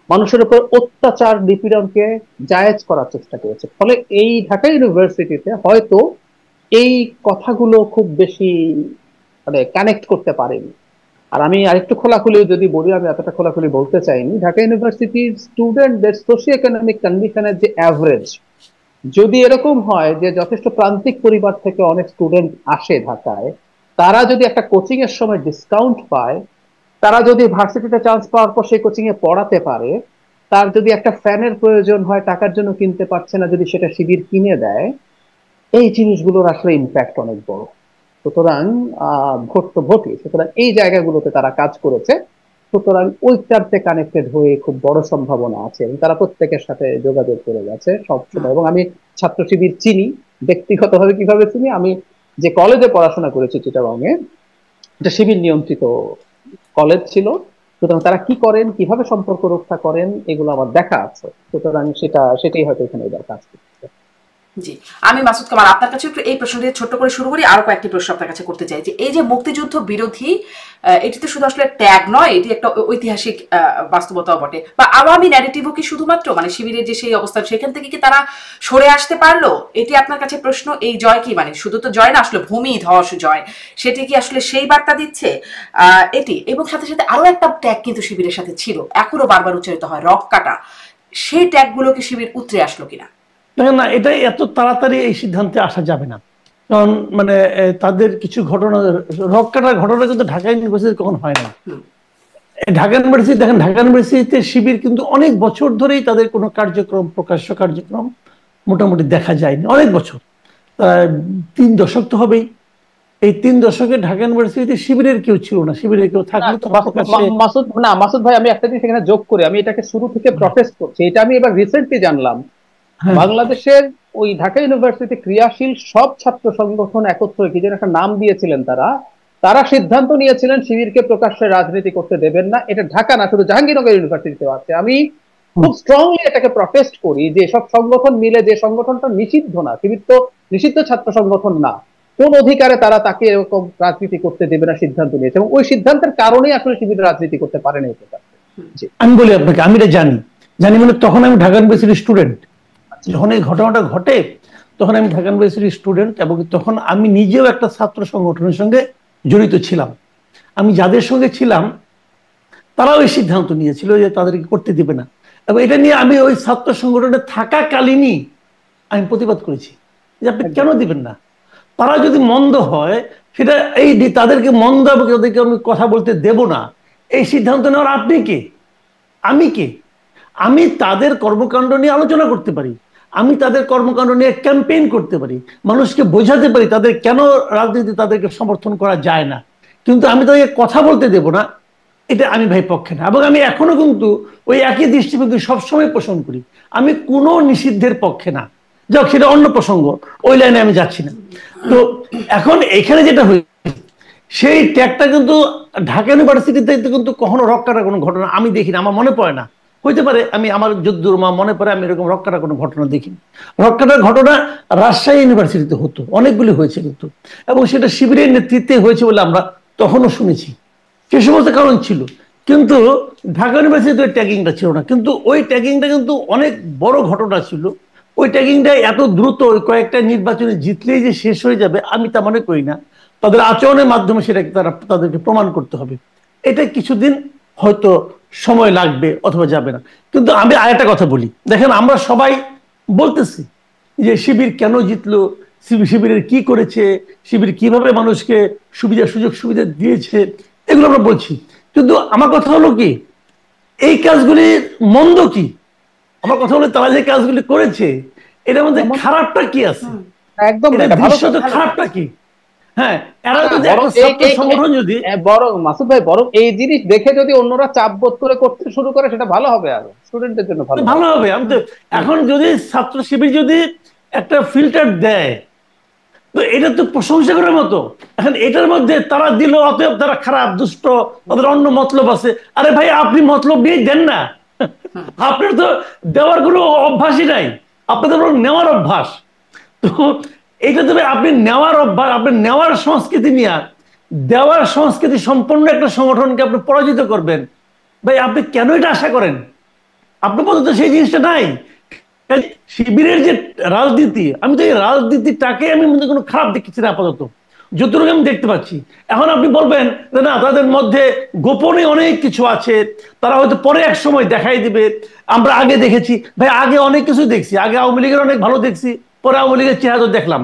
মানুষের উপর অত্যাচার নিপীড়নকে জায়েজ করার চেষ্টা করেছে। ফলে এই ঢাকা ইউনিভার্সিটিতে হয়তো এই কথাগুলো খুব বেশি মানে কানেক্ট করতে পারেনি। আর আমি আরেকটু খোলাখুলি যদি বলি, আমি এতটা খোলাখুলি বলতে চাইনি, ঢাকা ইউনিভার্সিটির স্টুডেন্টদের সোশিও ইকোনমিক কন্ডিশনের যে অ্যাভারেজ যদি এরকম হয় যে যথেষ্ট প্রান্তিক পরিবার থেকে অনেক স্টুডেন্ট আসে ঢাকায়, তারা যদি একটা কোচিং এর সময় ডিসকাউন্ট পায়, তারা যদি ভার্সিটিতে চান্স পাওয়ার পর সেই কোচিং এ পড়াতে পারে, তার যদি একটা ফ্যানের প্রয়োজন হয় টাকার জন্য কিনতে পারছে না, যদি সেটা শিবির কিনে দেয়, এই জিনিসগুলোর আসলে ইম্প্যাক্ট অনেক বড়। সুতরাং ভোট তো ভোটই, সুতরাং এই জায়গাগুলোতে তারা কাজ করেছে, সুতরাং ওইটাতে কানেক্টেড হয়ে খুব বড় সম্ভাবনা আছে এবং তারা প্রত্যেকের সাথে যোগাযোগ করে গেছে সবসময়। এবং আমি ছাত্র শিবির চিনি ব্যক্তিগতভাবে, কিভাবে চিনি, আমি যে কলেজে পড়াশোনা করেছি চিটাগংয়ে, এটা শিবির নিয়ন্ত্রিত কলেজ ছিল, সুতরাং তারা কি করেন, কিভাবে সম্পর্ক রক্ষা করেন, এগুলো আমার দেখা আছে। সুতরাং সেটাই হয়তো এখানে এবার কাজ করছে। জি, আমি মাসুদ কামাল আপনার কাছে একটু এই প্রশ্ন দিয়ে ছোট্ট করে শুরু করি, আরো কয়েকটি প্রশ্ন আপনার কাছে করতে চাই। যে এই যে মুক্তিযুদ্ধ বিরোধী, এটি তো শুধু আসলে ট্যাগ নয়, এটি একটা ঐতিহাসিক বাস্তবতাও বটে, বা আওয়ামী ন্যারেটিভও কি শুধুমাত্র মানে শিবিরের যে সেই অবস্থান সেখান থেকে কি তারা সরে আসতে পারলো, এটি আপনার কাছে প্রশ্ন। এই জয় কি মানে শুধু তো জয় না, আসলে ভূমি ধস জয়, সেটি কি আসলে সেই বার্তা দিচ্ছে এটি? এবং সাথে সাথে আরো একটা ট্যাগ কিন্তু শিবিরের সাথে ছিল, এখনো বারবার উচ্চারিত হয়, রক কাটা, সেই ট্যাগগুলোকে শিবির উতরে আসলো কিনা? দেখেন না, এটা এত তাড়াতাড়ি এই সিদ্ধান্তে আসা যাবে না, কারণ মানে তাদের কিছু ঘটনা, রক কাটার ঘটনা কিন্তু ঢাকা ইউনিভার্সিটি কখন হয় না। ঢাকা ইউনিভার্সিটি দেখেন, ঢাকা ইউনিভার্সিটিতে শিবির কিন্তু অনেক বছর ধরেই তাদের কোনো কার্যক্রম, প্রকাশ্য কার্যক্রম মোটামুটি দেখা যায়নি, অনেক বছর, 3 দশক তো হবেই। এই 3 দশকে ঢাকা ইউনিভার্সিটিতে শিবিরের কেউ ছিল না, শিবিরের কেউ থাকলে তো মাসুদ ভাই, আমি একটা জিনিস এখানে যোগ করি, আমি এটাকে শুরু থেকে প্রটেস্ট করছি, এটা আমি এবার রিসেন্টলি জানলাম। বাংলাদেশের ওই ঢাকা ইউনিভার্সিটি ক্রিয়াশীল সব ছাত্র সংগঠন একত্রে কি যেন একটা নাম দিয়েছিলেন, তারা সিদ্ধান্ত নিয়েছিলেন শিবিরকে প্রকাশ্যে রাজনীতি করতে দেবেন না। এটা ঢাকা না, শুধু জাহাঙ্গীরনগর ইউনিভার্সিটিতেও আছে। আমি খুব স্ট্রংলি এটাকে প্রটেস্ট করি যে সব সংগঠন মিলে, যে সংগঠনটা নিষিদ্ধ না, শিবির তো নিষিদ্ধ ছাত্র সংগঠন না, কোন অধিকারে তারা তাকে এরকম রাজনীতি করতে দেবে না সিদ্ধান্ত নিয়েছে, এবং ওই সিদ্ধান্তের কারণেই আসলে শিবির রাজনীতি করতে পারে না। আমি বলি আপনাকে, আমি এটা জানি মানে তখন আমি ঢাকা ইউনিভার্সিটির স্টুডেন্ট, যখন এই ঘটনাটা ঘটে তখন আমি ঢাকা ইউনিভার্সিটির স্টুডেন্ট, এবং তখন আমি নিজেও একটা ছাত্র সংগঠনের সঙ্গে জড়িত ছিলাম। আমি যাদের সঙ্গে ছিলাম তারাও এই সিদ্ধান্ত নিয়েছিল যে তাদেরকে করতে দিবে না, এবং এটা নিয়ে আমি ওই ছাত্র সংগঠনে থাকাকালীনই আমি প্রতিবাদ করেছি যে আপনি কেন দিবেন না, তারা যদি মন্দ হয় সেটা এই তাদেরকে মন্দ এবং তাদেরকে আমি কথা বলতে দেব না, এই সিদ্ধান্ত নেওয়ার আপনি কে, আমি কে? আমি তাদের কর্মকাণ্ড নিয়ে আলোচনা করতে পারি, আমি তাদের কর্মকাণ্ড নিয়ে ক্যাম্পেইন করতে পারি, মানুষকে বোঝাতে পারি তাদের কেন রাজনীতি তাদেরকে সমর্থন করা যায় না, কিন্তু আমি তাদেরকে কথা বলতে দেব না, এটা আমি ভাই পক্ষে না। এবং আমি এখনো কিন্তু ওই একই দৃষ্টিভঙ্গি সবসময় পোষণ করি, আমি কোনো নিষিদ্ধের পক্ষে না। যাক, সেটা অন্য প্রসঙ্গ, ওই লাইনে আমি যাচ্ছি না। তো এখন এখানে যেটা হয়েছে, সেই ট্যাগটা কিন্তু ঢাকা ইউনিভার্সিটিতে কিন্তু কখনো রক্ষার কোনো ঘটনা আমি দেখিনি, আমার মনে পড়ে না। হইতে পারে, আমি আমার যদ্দূর মনে পড়ে আমি এরকম রক্ষার কোনো ঘটনা দেখিনি। রক্ষার ঘটনা রাজশাহী ইউনিভার্সিটিতে হতো, অনেকগুলি হয়েছে কিন্তু, এবং সেটা শিবিরের নেতৃত্বে হয়েছে বলে আমরা তখনও শুনেছি, সে সমস্ত কারণ ছিল। কিন্তু ঢাকা ইউনিভার্সিটিতে ট্যাগিংটা ছিল না, কিন্তু ওই ট্যাগিংটা কিন্তু অনেক বড় ঘটনা ছিল। ওই ট্যাগিংটা এত দ্রুত কয়েকটা নির্বাচনে জিতলেই যে শেষ হয়ে যাবে আমি তা মনে করি না, তাদের আচরণের মাধ্যমে সেটাকে তাদেরকে প্রমাণ করতে হবে। এটা কিছুদিন হয়তো সময় লাগবে অথবা যাবে না। কিন্তু আমি আরেকটা কথা বলি, দেখেন আমরা সবাই বলতেছি যে শিবির কেন জিতলো, শিবিরের কি করেছে, শিবির কিভাবে মানুষকে সুযোগ সুবিধা দিয়েছে, এগুলো আমরা বলছি। কিন্তু আমার কথা হলো কি, এই কাজগুলি মন্দ কি? আমার কথা হলো তারা যে কাজগুলি করেছে এটার মধ্যে খারাপটা কি আছে, একদম খারাপটা কি? হ্যাঁ, এরা যদি একটা ছাত্র সংগঠন যদি বরং মাসুদ ভাই, বরং এই জিনিস দেখে যদি অন্যরা চাপ বোধ করে করতে শুরু করে সেটা ভালো হবে, আর স্টুডেন্টদের জন্য ভালো হবে। আমি তো এখন যদি ছাত্র শিবির যদি একটা ফিল্টার দেয়, তো এটা তো প্রশংসা করার মতো। এখন এটার মধ্যে তারা দিল অতএব তারা খারাপ, দুষ্ট, তাদের অন্য মতলব আছে। আরে ভাই, আপনি মতলব নিয়ে দেন না, আপনার তো দেওয়ার কোনো অভ্যাসই নাই, আপনাদের নেওয়ার অভ্যাস। তো এইটা তবে আপনি নেওয়ার অভ্যাস, আপনি নেওয়ার সংস্কৃতি নিয়ে দেওয়ার সংস্কৃতি সম্পন্ন একটা সংগঠনকে আপনি পরাজিত করবেন, ভাই আপনি কেন এটা আশা করেন? আপনার মধ্যে তো সেই জিনিসটা নাই। শিবিরের যে রাজনীতি, আমি তো এই রাজনীতিটাকে আমি মধ্যে কোনো খারাপ দেখছি না আপাতত। যতটুকু আমি দেখতে পাচ্ছি। এখন আপনি বলবেন যে না, তাদের মধ্যে গোপনে অনেক কিছু আছে, তারা হয়তো পরে এক সময় দেখাই দিবে, আমরা আগে দেখেছি। ভাই আগে অনেক কিছু দেখছি, আগে আওয়ামী লীগের অনেক ভালো দেখছি, পরে আওয়ামী লীগের চেহারা দেখলাম,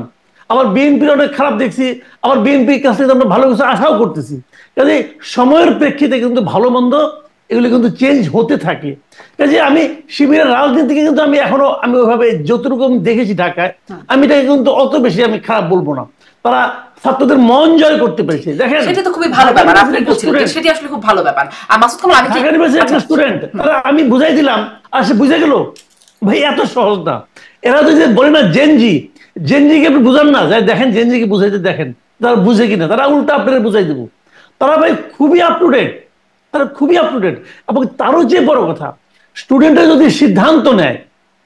আবার বিএনপির অনেক খারাপ দেখছি, আবার বিএনপির কাছ থেকে আমরা ভালো কিছু আশাও করতেছি। কাজে সময়ের প্রেক্ষিতে কিন্তু ভালো মন্দ এগুলো কিন্তু চেঞ্জ হতে থাকে। কাজে আমি শিবিরের রাজনীতিকে কিন্তু আমি এখনো আমি ওইভাবে যতটুকু আমি দেখেছি ঢাকায়, আমি এটাকে কিন্তু অত বেশি আমি খারাপ বলবো না। তারা ছাত্রদের মন জয় করতে পেরেছে। দেখেন সেটা তো খুবই ভালো ব্যাপার, আপনি বলছিলেন সেটি আসলে খুব ভালো ব্যাপার। আর মাসুদ কামাল, আমি ঢাকা ইউনিভার্সিটির একটা স্টুডেন্ট, তারা আমি বুঝাই দিলাম আর সে বুঝে গেল। ভাই এত সহজ না। এরা তো যে বলে না জেনজি, জেনজিকে আপনি বুঝান না, যাই দেখেন জেনজিকে বুঝাইতে দেখেন তারা বুঝে কিনা, তারা উল্টা আপনাদের বুঝাই দেবো। তারা ভাই খুবই আপ টু ডেট, তারা খুবই আপ টু ডেট। এবং তারও যে বড় কথা, স্টুডেন্টরা যদি সিদ্ধান্ত নেয়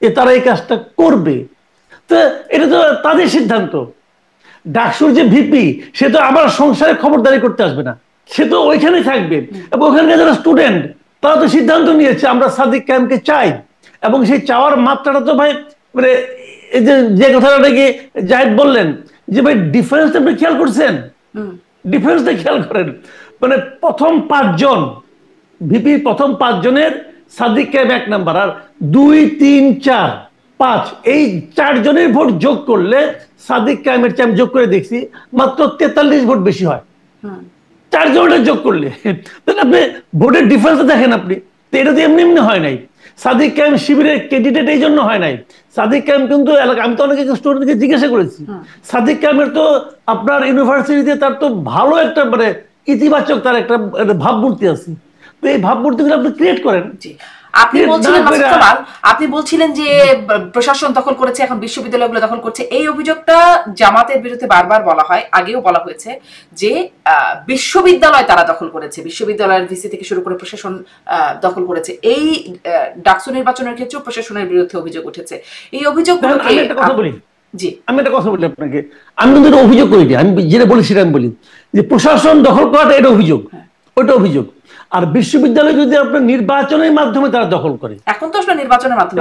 যে তারা এই কাজটা করবে, তো এটা তো তাদের সিদ্ধান্ত। ডাকসুর যে ভিপি, সে তো আবার সংসারে খবরদারি করতে আসবে না, সে তো ওইখানে থাকবে। এবং ওখানকার যারা স্টুডেন্ট, তারা তো সিদ্ধান্ত নিয়েছে আমরা সাদিক কায়েমকে চাই। এবং সেই চাওয়ার মাত্রাটা তো ভাই মানে এই যে কথাটা নাকি জাহিদ বললেন যে ভাই ডিফারেন্সটা আপনি খেয়াল করছেন, ডিফারেন্সটা খেয়াল করেন। মানে প্রথম 5 জন ভিপি, প্রথম 5 জনের সাদিক কায়েম 1 নাম্বার, আর 2, 3, 4, 5 এই 4 জনের ভোট যোগ করলে সাদিক কায়েমের চেয়ে আমি যোগ করে দেখছি মাত্র 43 ভোট বেশি হয় 4 জনের যোগ করলে। তাহলে আপনি ভোটের ডিফারেন্স দেখেন আপনি। তো এটা তো এমনি এমনি হয় নাই। সাদিক কায়েম শিবিরের ক্যান্ডিডেট এই জন্য হয় নাই। সাদিক কায়েম কিন্তু আমি তো অনেকে স্টুডেন্টকে জিজ্ঞাসা করেছি, সাদিক কায়েমের তো আপনার ইউনিভার্সিটিতে তার তো ভালো একটা মানে ইতিবাচক তার একটা ভাবমূর্তি আছে। তো এই ভাবমূর্তিগুলো আপনি ক্রিয়েট করেন। আপনি বলছিলেন মাসুদ কামাল, আপনি বলছিলেন যে প্রশাসন দখল করেছে, এখন বিশ্ববিদ্যালয়গুলো দখল করছে। এই অভিযোগটা জামাতের বিরুদ্ধে বারবার বলা হয়, আগেও বলা হয়েছে যে বিশ্ববিদ্যালয় তারা দখল করেছে, বিশ্ববিদ্যালয়ের ভিসি থেকে শুরু করে প্রশাসন দখল করেছে। এই ডাকসু নির্বাচনের ক্ষেত্রেও প্রশাসনের বিরুদ্ধে অভিযোগ উঠেছে। এই অভিযোগগুলো আমি একটা কথা বলি, জি আমি একটা কথা বলি আপনাকে, আমি কিন্তু অভিযোগ করি না, আমি যেটা বলি সেটা আমি বলি যে প্রশাসন দখল করাটা এটা অভিযোগ, ওইটা অভিযোগ। আর বিশ্ববিদ্যালয় যদি আপনার নির্বাচনের মাধ্যমে তারা দখল করে, এখন তো আসলে নির্বাচনের মাধ্যমে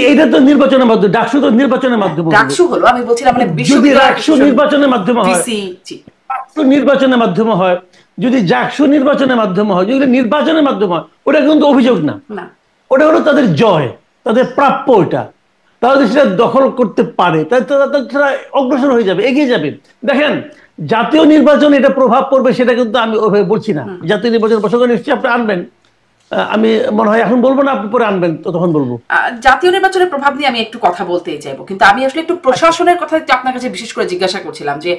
এইটা তো নির্বাচনের মাধ্যমে, ডাকসু তো নির্বাচনের মাধ্যমে, ডাকসু হলো আমি বলছিলাম মানে যদি ডাকসু নির্বাচনের মাধ্যমে হয়, নির্বাচনের মাধ্যমে হয়, যদি জাকসু নির্বাচনের মাধ্যমে হয়, যদি নির্বাচনের মাধ্যমে হয়, ওটা কিন্তু অভিযোগ না, ওটা হলো তাদের জয়, তাদের প্রাপ্য। ওইটা তারা যদি সেটা দখল করতে পারে তারা অগ্রসর হয়ে যাবে, এগিয়ে যাবে। দেখেন জাতীয় নির্বাচন এটা প্রভাব পড়বে সেটা কিন্তু আমি ওইভাবে বলছি না। জাতীয় নির্বাচন প্রসঙ্গ নিশ্চয়ই আপনি আনবেন, আমি মনে হয় এখন বলবো না, আপনি পরে আনবেন, তো তখন বলবো। জাতীয় নির্বাচনের প্রভাব নিয়ে আমি একটু কথা বলতেই চাইবো, কিন্তু আমি আসলে একটু প্রশাসনের কথা আপনার কাছে বিশেষ করে জিজ্ঞাসা করছিলাম যে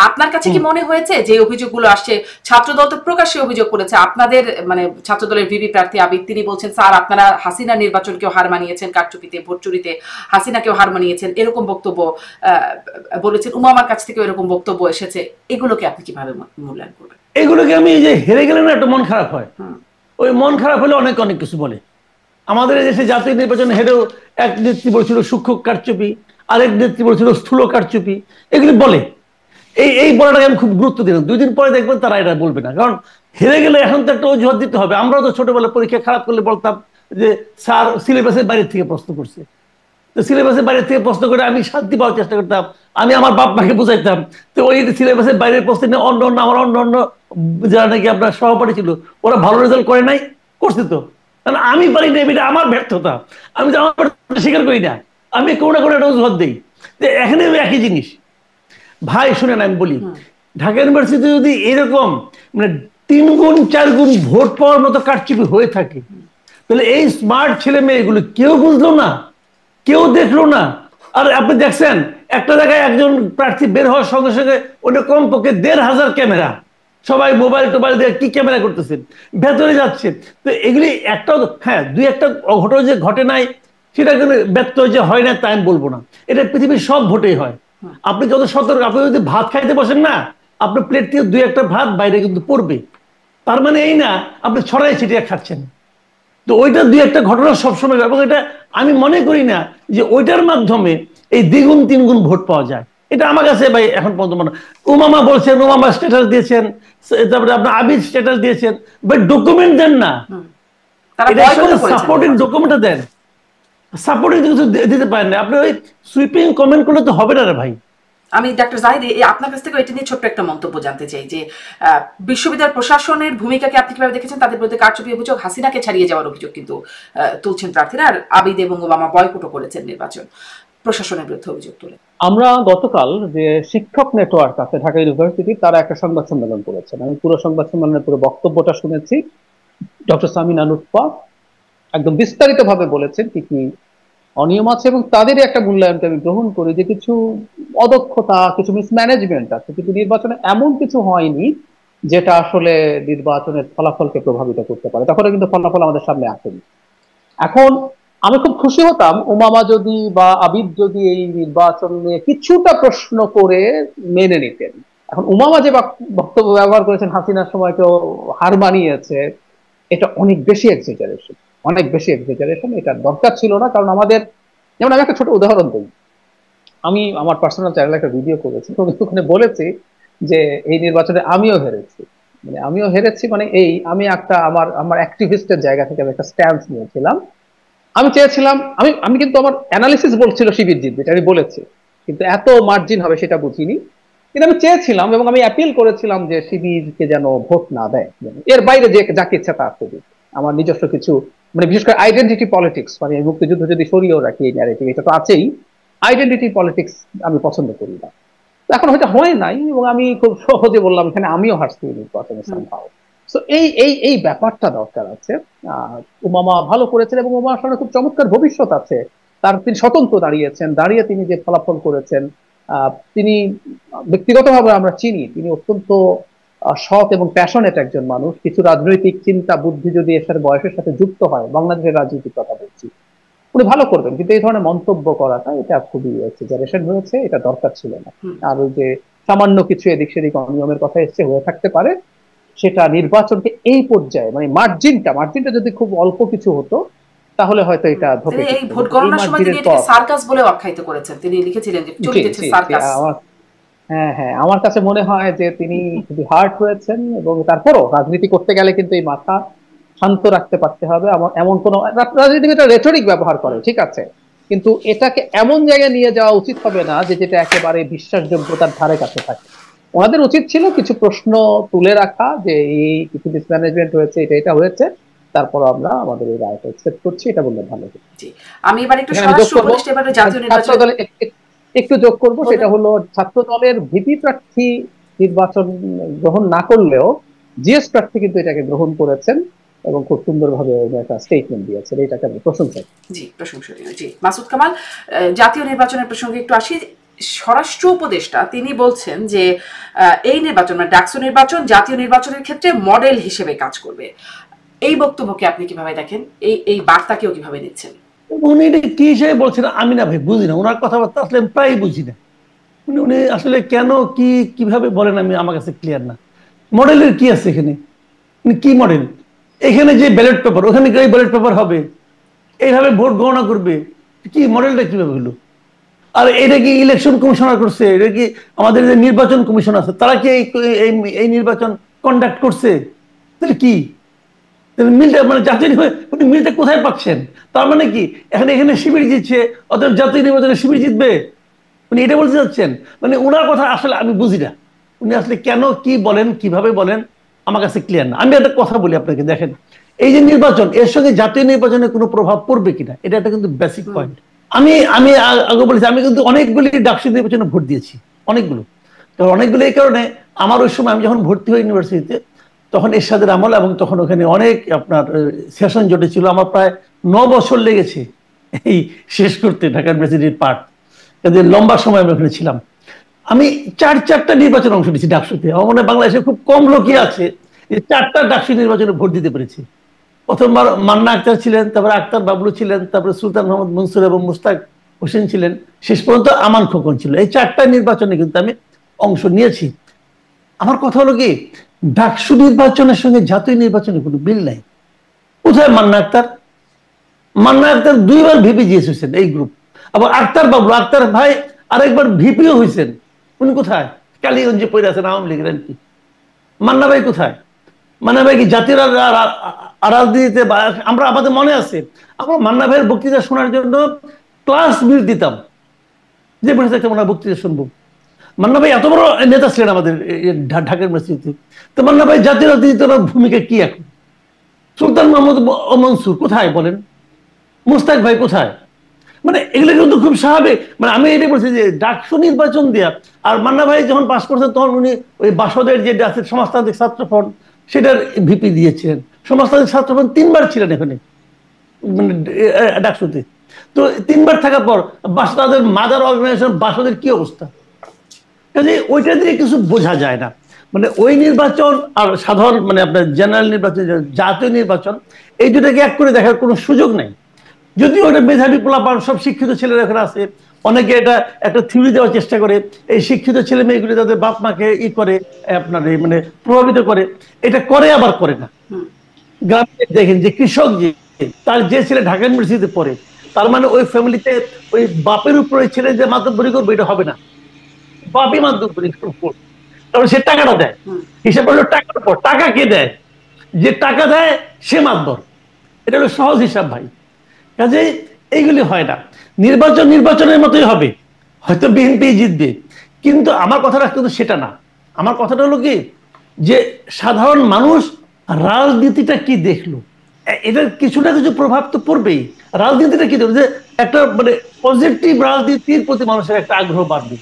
আপনার কাছে কি মনে হয়েছে যে অভিযোগগুলো আসছে, ছাত্রদল তো প্রকাশ্যে অভিযোগ করেছে, আপনাদের মানে ছাত্রদলের ভিপি প্রার্থী আবিদ তিনি বলছেন স্যার আপনারা হাসিনা নির্বাচনকেও হার মানিয়েছেন, কারচুপিতে ভোট চুরিতে হাসিনাকেও হার মানিয়েছেন, এরকম বক্তব্য বলেছেন। উমামার কাছ থেকেও এরকম বক্তব্য এসেছে। এগুলোকে আপনি কিভাবে মূল্যায়ন করবেন? এগুলোকে আমি যে হেরে গেলে না একটা মন খারাপ হয়, ওই মন খারাপ হলে অনেক অনেক কিছু বলে। আমাদের দেশে জাতীয় নির্বাচনে হেরেও এক নেত্রী বলছিল সূক্ষ্ম কারচুপি, আরেক নেত্রী বলছিল স্থূল কারচুপি, এগুলি বলে। এই বলাটাকে আমি খুব গুরুত্ব দিলাম। 2 দিন পরে দেখবেন তারা এটা বলবে না, কারণ হেরে গেলে এখন তো একটা অজুহাত দিতে হবে। আমরাও তো ছোটবেলায় পরীক্ষা খারাপ করলে বলতাম যে স্যার সিলেবাসের বাইরে থেকে প্রশ্ন করছে, তো সিলেবাসের বাইরে থেকে প্রশ্ন করে আমি শান্তি পাওয়ার চেষ্টা করতাম, আমি আমার বাপ মাকে বুঝাইতাম। তো ওই সিলেবাসের বাইরের প্রশ্ন নিয়ে অন্য আমার অন্য যারা নাকি আপনার সহপাঠী ছিল ওরা ভালো রেজাল্ট করে নাই, করছে তো, কারণ আমি পারি না, এটা আমার ব্যর্থতা, আমি তো আমার স্বীকার করি না, আমি কোনো না কোনো একটা অজুহাত দিই। এখানে একই জিনিস ভাই, শুনেন আমি বলি, ঢাকা ইউনিভার্সিটি যদি এরকম মানে 3 গুণ 4 গুণ ভোট পাওয়ার মতো কারচুপি হয়ে থাকে, তাহলে এই স্মার্ট ছেলে মেয়ে এগুলো কেউ বুঝলো না, কেউ দেখলো না। আর আপনি দেখছেন একটা জায়গায় একজন প্রার্থী বের হওয়ার সঙ্গে সঙ্গে ওটা কমপক্ষে 1500 ক্যামেরা, সবাই মোবাইল টোবাইল দিয়ে কি ক্যামেরা করতেছেন, ভেতরে যাচ্ছে। তো এগুলি একটা, হ্যাঁ 2-1টা ঘটনা যে ঘটে নাই সেটা কিন্তু ব্যর্থ যে হয় না তাই আমি বলবো না, এটা পৃথিবীর সব ভোটেই হয়। আপনি যত সতর্ক, আপনি যদি ভাত খাইতে বসেন না, আপনার প্লেট থেকে 2-1টা ভাত বাইরে কিন্তু পড়বে, তার মানে এই না আপনি ছড়াই ছিটিয়ে খাচ্ছেন। তো ওইটা 2-1টা ঘটনা সবসময়, এবং এটা আমি মনে করি না যে ওইটার মাধ্যমে এই 2 গুণ 3 গুণ ভোট পাওয়া যায়। এটা আমার কাছে ভাই এখন পর্যন্ত মনে, উমামা বলছেন, উমামা স্ট্যাটাস দিয়েছেন, তারপরে আপনার আবিদ স্ট্যাটাস দিয়েছেন, বাট ডকুমেন্ট দেন না, সাপোর্টিং ডকুমেন্টটা দেন, সাপোর্টিং কিছু দিতে পারেন না। আপনি ওই সুইপিং কমেন্ট করলে তো হবে না রে ভাই, আমি ডাক্তার জাহিদ আপনার কাছ থেকে এটা নিয়ে ছোট্ট একটা মন্তব্য জানতে চাই যে বিশ্ববিদ্যালয় প্রশাসনের ভূমিকাকে আপনি কিভাবে দেখেছেন? তাদের বিরুদ্ধে কারচুপি অভিযোগ, হাসিনাকে ছাড়িয়ে যাওয়ার অভিযোগ কিন্তু তুলছেন প্রার্থীরা, আর আবিদ এবং ওবামা বয়কটও করেছেন নির্বাচন, প্রশাসনের বিরুদ্ধে অভিযোগ তুলে। আমরা গতকাল যে শিক্ষক নেটওয়ার্ক আছে ঢাকা ইউনিভার্সিটি, তারা একটা সংবাদ সম্মেলন করেছেন। আমি পুরো সংবাদ সম্মেলনের পুরো বক্তব্যটা শুনেছি। ডক্টর সামিনা লুৎফা একদম বিস্তারিতভাবে বলেছেন কি কি অনিয়ম আছে, এবং তাদেরই একটা মূল্যায়নকে আমি গ্রহণ করি যে কিছু অদক্ষতা, কিছু মিসম্যানেজমেন্ট আছে, কিন্তু নির্বাচনে এমন কিছু হয়নি যেটা আসলে নির্বাচনের ফলাফলকে প্রভাবিত করতে পারে। তখন কিন্তু ফলাফল আমাদের সামনে আসেনি। এখন আমি খুব খুশি হতাম উমামা যদি বা আবিদ যদি এই নির্বাচন নিয়ে কিছুটা প্রশ্ন করে মেনে নিতেন। এখন উমামা যে বক্তব্য ব্যবহার করেছেন হাসিনার সময় কেউ হার মানিয়েছে, এটা অনেক বেশি এক্সাজারেশন, অনেক বেশি এক্সাজারেশন। এটা দরকার ছিল না। কারণ আমাদের, যেমন আমি একটা ছোট উদাহরণ দিই, আমি আমার পার্সোনাল চ্যানেলে একটা ভিডিও করেছি, ওখানে বলেছি যে এই নির্বাচনে আমিও হেরেছি। মানে এই আমি একটা আমার আমার অ্যাক্টিভিস্টের জায়গা থেকে আমি একটা স্ট্যান্স নিয়েছিলাম। আমি চেয়েছিলাম, আমি কিন্তু আমার অ্যানালিসিস বলছিল শিবির জিতবে, আমি বলেছি, কিন্তু এত মার্জিন হবে সেটা বুঝিনি। কিন্তু আমি চেয়েছিলাম এবং আমি অ্যাপিল করেছিলাম যে শিবিরকে যেন ভোট না দেয়, এর বাইরে যে যাকে ইচ্ছা তা করবে। আমার নিজস্ব কিছু, মানে বিশেষ করে আইডেন্টিটি পলিটিক্স, মানে মুক্তিযুদ্ধ যদি সরিয়েও রাখি এই ন্যারেটিভ, এটা তো আছেই, আইডেন্টিটি পলিটিক্স আমি পছন্দ করি না। এখন হয়তো হয় নাই, এবং আমি খুব সহজে বললাম এখানে আমিও হারছি নির্বাচনে সম্ভব। তো এই ব্যাপারটা দরকার আছে। উমামা ভালো করেছেন এবং উমামার সামনে খুব চমৎকার ভবিষ্যৎ আছে। তিনি স্বতন্ত্র দাঁড়িয়েছেন, দাঁড়িয়ে তিনি যে ফলাফল করেছেন, তিনি ব্যক্তিগতভাবে আমরা চিনি, তিনি অত্যন্ত সৎ এবং প্যাশনেট একজন মানুষ। কিছু রাজনৈতিক চিন্তা বুদ্ধি যদি এর সাথে বয়সের সাথে যুক্ত হয়, বাংলাদেশের রাজনীতির কথা বলছি, উনি ভালো করবেন। কিন্তু এই ধরনের মন্তব্য করাটা এটা খুবই এক্সাজারেশন হয়েছে, এটা দরকার ছিল না। আর ওই যে সামান্য কিছু এদিক সেদিক অনিয়মের কথা এসছে, হয়ে থাকতে পারে, সেটা নির্বাচনকে এই পর্যায়ে, মানে মার্জিনটা যদি খুব অল্প কিছু হতো তাহলে হয়তো এটা ধরে। এই ভোট গণনার সময় তিনি এটাকে সার্কাস বলে আখ্যায়িত করেছেন, তিনি লিখেছিলেন যে চলিতেছে সার্কাস। হ্যাঁ হ্যাঁ, আমার কাছে মনে হয় যে তিনি খুবই হার্ট হয়েছেন, এবং তারপরও রাজনীতি করতে গেলে কিন্তু এই মাথা শান্ত রাখতে পারতে হবে। এমন কোন রাজনীতিবিদরা রেটরিক ব্যবহার করে, ঠিক আছে, কিন্তু এটাকে এমন জায়গায় নিয়ে যাওয়া উচিত হবে না যে যেটা একেবারে বিশ্বাসযোগ্যতার ধারে কাছে থাকে। ওনাদের উচিত ছিল কিছু প্রশ্ন তুলে রাখা, যে এই কিছু মিসম্যানেজমেন্ট হয়েছে, এটা হয়েছে, তারপর আমরা আমাদের এই রায়টা অ্যাকসেপ্ট করছি, এটা বললে ভালো হবে। আমি এবার একটু সরাসরি উপদেষ্টা এবারে জাতীয় নির্বাচন একটু যোগ করব, সেটা হলো ছাত্র দলের ভিপি প্রার্থী নির্বাচন গ্রহণ না করলেও জিএস প্রার্থী কিন্তু এটাকে গ্রহণ করেছেন এবং খুব সুন্দরভাবে একটা স্টেটমেন্ট দিয়েছেন, এটাকে আমি প্রশংসা করি। জি, প্রশংসনীয়। জি, মাসুদ কামাল, জাতীয় নির্বাচনের প্রসঙ্গে একটু আসি। স্বরাষ্ট্র উপদেষ্টা তিনি বলছেন যে এই নির্বাচন, মানে ডাকসু নির্বাচন জাতীয় নির্বাচনের ক্ষেত্রে মডেল হিসেবে কাজ করবে। এই বক্তব্যকে আপনি কিভাবে দেখেন? এই বার্তাকেও কিভাবে নিচ্ছেন? উনি এটা কি হিসেবে বলছেন আমি না ভাই বুঝি না, ওনার কথাবার্তা আসলে প্রায় বুঝি না। উনি আসলে কেন কিভাবে বলেন আমি, আমার কাছে ক্লিয়ার না। মডেলের কি আছে এখানে? কি মডেল? এখানে যে ব্যালট পেপার, ওখানে গিয়ে ব্যালট পেপার হবে, এইভাবে ভোট গণনা করবে, কি মডেলটা কিভাবে হলো? আর এটা কি ইলেকশন কমিশনার করছে? এটা কি আমাদের যে নির্বাচন কমিশন আছে তারা কি এই নির্বাচন কন্ডাক্ট করছে? তাহলে কি মিলটা, মানে জাতীয় উনি মিলটা কোথায় পাচ্ছেন? তার মানে কি এখানে শিবির জিতছে, অতএব জাতীয় নির্বাচনে শিবির জিতবে, উনি এটা বলতে চাচ্ছেন? মানে ওনার কথা আসলে আমি বুঝি না, উনি আসলে কেন কি বলেন, কিভাবে বলেন, আমার কাছে ক্লিয়ার না। আমি একটা কথা বলি আপনাকে, দেখেন এই যে নির্বাচন, এর সঙ্গে জাতীয় নির্বাচনে কোনো প্রভাব পড়বে কিনা, এটা একটা কিন্তু বেসিক পয়েন্ট। আমি আগে বলেছি, আমি কিন্তু অনেকগুলি ডাকসু নির্বাচনে ভোট দিয়েছি, অনেকগুলো। তো অনেকগুলো এই কারণে আমার ওই সময় আমি যখন ভর্তি হই ইউনিভার্সিটিতে, তখন এরশাদের আমল, এবং তখন ওখানে অনেক আপনার সেশন জটেছিল। আমার প্রায় 9 বছর লেগেছে এই শেষ করতে ঢাকা ইউনিভার্সিটির পাঠ, কাজে লম্বা সময় আমি ওখানে ছিলাম। আমি চারটা নির্বাচনে অংশ নিয়েছি ডাকসুতে। আমার মনে হয় বাংলাদেশে খুব কম লোকই আছে যে 4টা ডাকসু নির্বাচনে ভোট দিতে পেরেছি। প্রথমবার মান্না আক্তার ছিলেন, তারপরে আক্তার বাবলু ছিলেন, তারপরে সুলতান মোহাম্মদ মনসুর এবং মুস্তাক হোসেন ছিলেন, শেষ পর্যন্ত আমান খোকন ছিল। এই 4টা নির্বাচনে কিন্তু আমি অংশ নিয়েছি। আমার কথা হলো কি, ডাকসু নির্বাচনের সঙ্গে জাতীয় নির্বাচনের কোনো বিল নাই। কোথায় মান্না আক্তার? মান্না আক্তার 2বার ভিপি জিএস হয়েছেন এই গ্রুপ। আবার আক্তার বাবলু, আক্তার ভাই আরেকবার ভিপিও হয়েছেন, উনি কোথায়? কালীগঞ্জে পড়ে আছেন আওয়ামী লীগের এমপি। মান্না ভাই কোথায়? মান্না ভাই কি জাতীয় রাজনীতিতে? আমরা আমাদের মনে আছে, আমরা মান্না ভাইয়ের বক্তৃতা শোনার জন্য ক্লাস মিস দিতাম, যে বসে থাকতাম ওনার বক্তৃতা শুনবো। মান্না ভাই এত বড় নেতা ছিলেন আমাদের ঢাকা ইউনিভার্সিটিতে, তো মান্না ভাই জাতীয় রাজনীতিতে ভূমিকা কি এখন? সুলতান মাহমুদ মনসুর কোথায় বলেন? মুস্তাক ভাই কোথায়? মানে এগুলো কিন্তু খুব স্বাভাবিক। মানে আমি এটাই বলছি যে ডাকসু নির্বাচন দেয়া, আর মান্না ভাই যখন পাস করছেন তখন উনি ওই বাসদের যে আছে সমাজতান্ত্রিক ছাত্র ফ্রন্ট সেটার ভিপি দিয়েছিলেন। সমাজতান্ত্রিক ছাত্র ফ্রন্ট 3 বার ছিলেন এখানে মানে ডাকসুতে। তো 3 বার থাকার পর তাদের মাদার অর্গানাইজেশন বাসদের কি অবস্থা, কাজে ওইটা দিয়ে কিছু বোঝা যায় না। মানে ওই নির্বাচন আর সাধারণ মানে আপনার জেনারেল নির্বাচন, জাতীয় নির্বাচন, এই দুটাকে এক করে দেখার কোনো সুযোগ নেই। যদিও ওটা মেধাবী পোলাপান সব শিক্ষিত ছেলেরা এখানে আছে, অনেকে এটা একটা থিওরি দেওয়ার চেষ্টা করে, এই শিক্ষিত ছেলে মেয়েগুলি তাদের বাপ মাকে করে আপনার মানে প্রভাবিত করে, এটা করে আবার করে না। গ্রামে দেখেন যে কৃষক যে তার যে ছেলে ঢাকা ইউনিভার্সিটিতে পড়ে, তার মানে ওই ফ্যামিলিতে ওই বাপের উপরে ছেলে যে মাতব্বরি করবে এটা হবে না, বাপই মাতব্বরি করবে, কারণ সে টাকাটা দেয়। হিসাব হলো টাকার উপর, টাকা কে দেয়? যে টাকা দেয় সে মাতব্বর। এটা হলো সহজ হিসাব ভাই। কাজে এইগুলি হয় না। নির্বাচনের মতোই হবে, হয়তো বিএনপি জিতবে, কিন্তু আমার কথাটা কিন্তু সেটা না। আমার কথাটা হলো কি যে সাধারণ মানুষ রাজনীতিটা কি দেখলো, এটার কিছু না কিছু প্রভাব তো পড়বেই। রাজনীতিটা কি দেখলো, যে একটা মানে পজিটিভ রাজনীতির প্রতি মানুষের একটা আগ্রহ বাড়বে।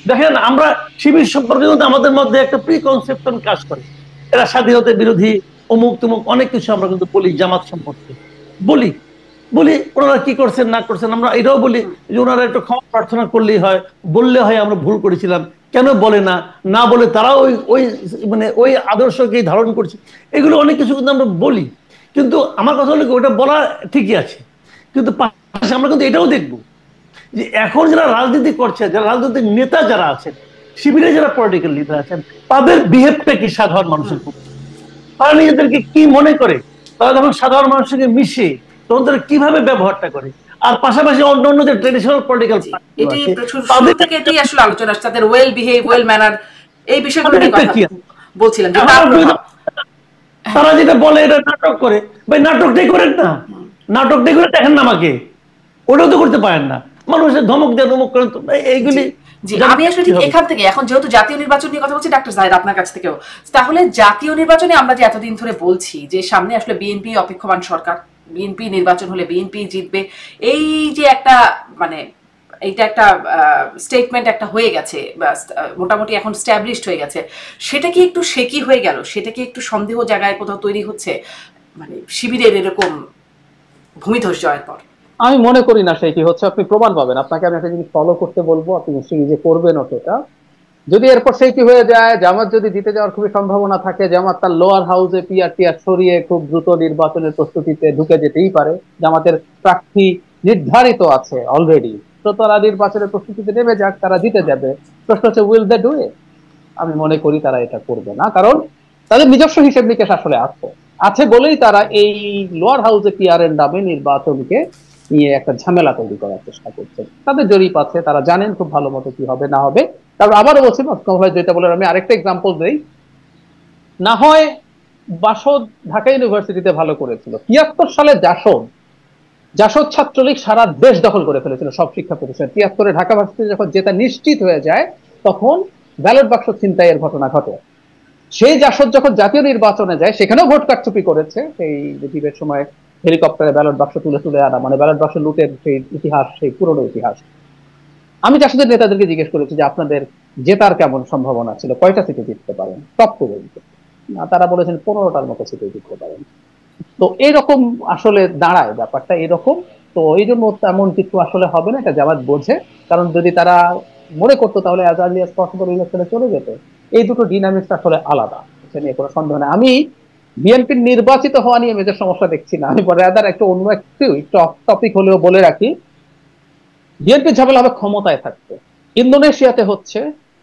দেখেন আমরা শিবির সম্পর্কে কিন্তু আমাদের মধ্যে একটা প্রিকনসেপশন কাজ করে, এরা স্বাধীনতা বিরোধী, অমুক তুমুক অনেক কিছু আমরা কিন্তু বলি। জামাত সম্পর্কে বলি ওনারা কি করছেন না করছেন, আমরা এটাও বলি যে ওনারা একটু ক্ষমা প্রার্থনা করলেই হয়, বললে হয় আমরা ভুল করেছিলাম, কেন বলে না বলে তারা ওই ওই মানে ওই আদর্শকেই ধারণ করছে। এগুলো অনেক কিছু কিন্তু আমরা বলি, কিন্তু আমার কথা হলো ওটা বলা ঠিকই আছে, কিন্তু পাশাপাশি আমরা কিন্তু এটাও দেখবো যে এখন যারা রাজনীতি করছে, যারা রাজনৈতিক নেতা যারা আছেন, শিবিরে যারা পলিটিক্যাল লিডার আছেন, তাদের বিহেভটা কি সাধারণ মানুষের প্রতি, তারা নিজেদেরকে কি মনে করে, তারা যখন সাধারণ মানুষের সঙ্গে মিশে তখন তারা কিভাবে ব্যবহারটা করে। আর পাশাপাশি অন্যান্য যে ট্রেডিশনাল পলিটিক্যাল শুরু থেকে এটাই আসলে আলোচনা আসছে, তাদের ওয়েল বিহেভ, ওয়েল ম্যানার, এই বিষয়গুলো নিয়ে কথা বলছিলাম। তারা যেটা বলে এটা নাটক করে, ভাই নাটকটাই করেন না, নাটকটাই করে দেখেন না আমাকে, ওটাও তো করতে পারেন না, মানুষের ধমক দেন অমুক করেন, এইগুলি। জি, আমি আসলে ঠিক এখান থেকে এখন যেহেতু জাতীয় নির্বাচন নিয়ে কথা বলছি ডাক্তার জাহিদ আপনার কাছ থেকেও, তাহলে জাতীয় নির্বাচনে আমরা যে এতদিন ধরে বলছি যে সামনে আসলে বিএনপি অপেক্ষমান সরকার, বিএনপি নির্বাচন হলে বিএনপি জিতবে, এই যে একটা মানে এইটা একটা স্টেটমেন্ট একটা হয়ে গেছে, মোটামুটি এখন স্ট্যাবলিশড হয়ে গেছে, সেটা কি একটু শেকি হয়ে গেল? সেটা কি একটু সন্দেহ জায়গায় কোথাও তৈরি হচ্ছে মানে শিবিরের এরকম ভূমিধস জয়ের পর? আমি মনে করি না সে কি হচ্ছে, আপনি প্রমাণ পাবেন। আপনাকে আমি একটা জিনিস ফলো করতে বলবো, আপনি নিশ্চয়ই নিজে করবেন সেটা। যদি এরপর সেই কি হয়ে যায়, জামাত যদি জিতে যাওয়ার খুবই সম্ভাবনা থাকে, জামাত তার লোয়ার হাউসে পিআর টিআর সরিয়ে খুব দ্রুত নির্বাচনের প্রস্তুতিতে ঢুকে যেতেই পারে। জামাতের প্রার্থী নির্ধারিত আছে অলরেডি, তো তারা নির্বাচনের প্রস্তুতিতে নেমে যাক, তারা জিতে যাবে। প্রশ্ন হচ্ছে উইল দে ডু ইট? আমি মনে করি তারা এটা করবে না, কারণ তাদের নিজস্ব হিসেব নিকেশ আসলে আছে বলেই তারা এই লোয়ার হাউসে পিআর এর নামে নির্বাচনকে নিয়ে একটা ঝামেলা তৈরি করার চেষ্টা করছে। তাদের জরিপ আছে, তারা জানেন খুব ভালো মতো কি হবে না হবে। তারপর আবারও বলছি, যেটা বলে আমি আরেকটা এক্সাম্পল দিই, না হয় বাসদ ঢাকা ইউনিভার্সিটিতে ভালো করেছিল, ৭৩ সালে জাসদ ছাত্রলীগ সারা দেশ দখল করে ফেলেছিল, সব শিক্ষা প্রতিষ্ঠান। ৭৩ ঢাকা ভার্সিটি যখন যেটা নিশ্চিত হয়ে যায়, তখন ব্যালট বাক্স ছিনতাইয়ের ঘটনা ঘটে। সেই জাসদ যখন জাতীয় নির্বাচনে যায়, সেখানেও ভোট কারচুপি করেছে। সেই রিভিউয়ের সময় হেলিকপ্টারে ব্যালট বাক্স তুলে আনা, মানে ব্যালট বাক্স লুটের সেই ইতিহাস, সেই পুরনো ইতিহাস। আমি জাসদের নেতাদেরকে জিজ্ঞেস করেছি যে আপনাদের জেতার কেমন সম্ভাবনা ছিল, কয়টা সিটে জিততে পারেন, টপ টু বলতে। তারা বলেছেন 15টার মতো সিটে জিততে পারেন। তো এরকম আসলে দাঁড়ায় ব্যাপারটা এরকম। তো এই জন্য তেমন কিছু আসলে হবে না, এটা জামাত বোঝে। কারণ যদি তারা মনে করতো তাহলে অ্যাজ আর্লি অ্যাজ পসিবল ইলেকশনে চলে যেত। এই দুটো ডিনামিক্স আসলে আলাদা, সে নিয়ে কোনো সন্দেহ নেই। আমি বিএনপির নির্বাচিত হওয়া নিয়ে মেজর সমস্যা দেখছি না, আমি রাদার একটা অন্য একটু টপিক হলেও বলে রাখি। বিএনপির ঝামেলা হবে ক্ষমতায় থাকতে, ইন্দোনেশিয়াতে হচ্ছে,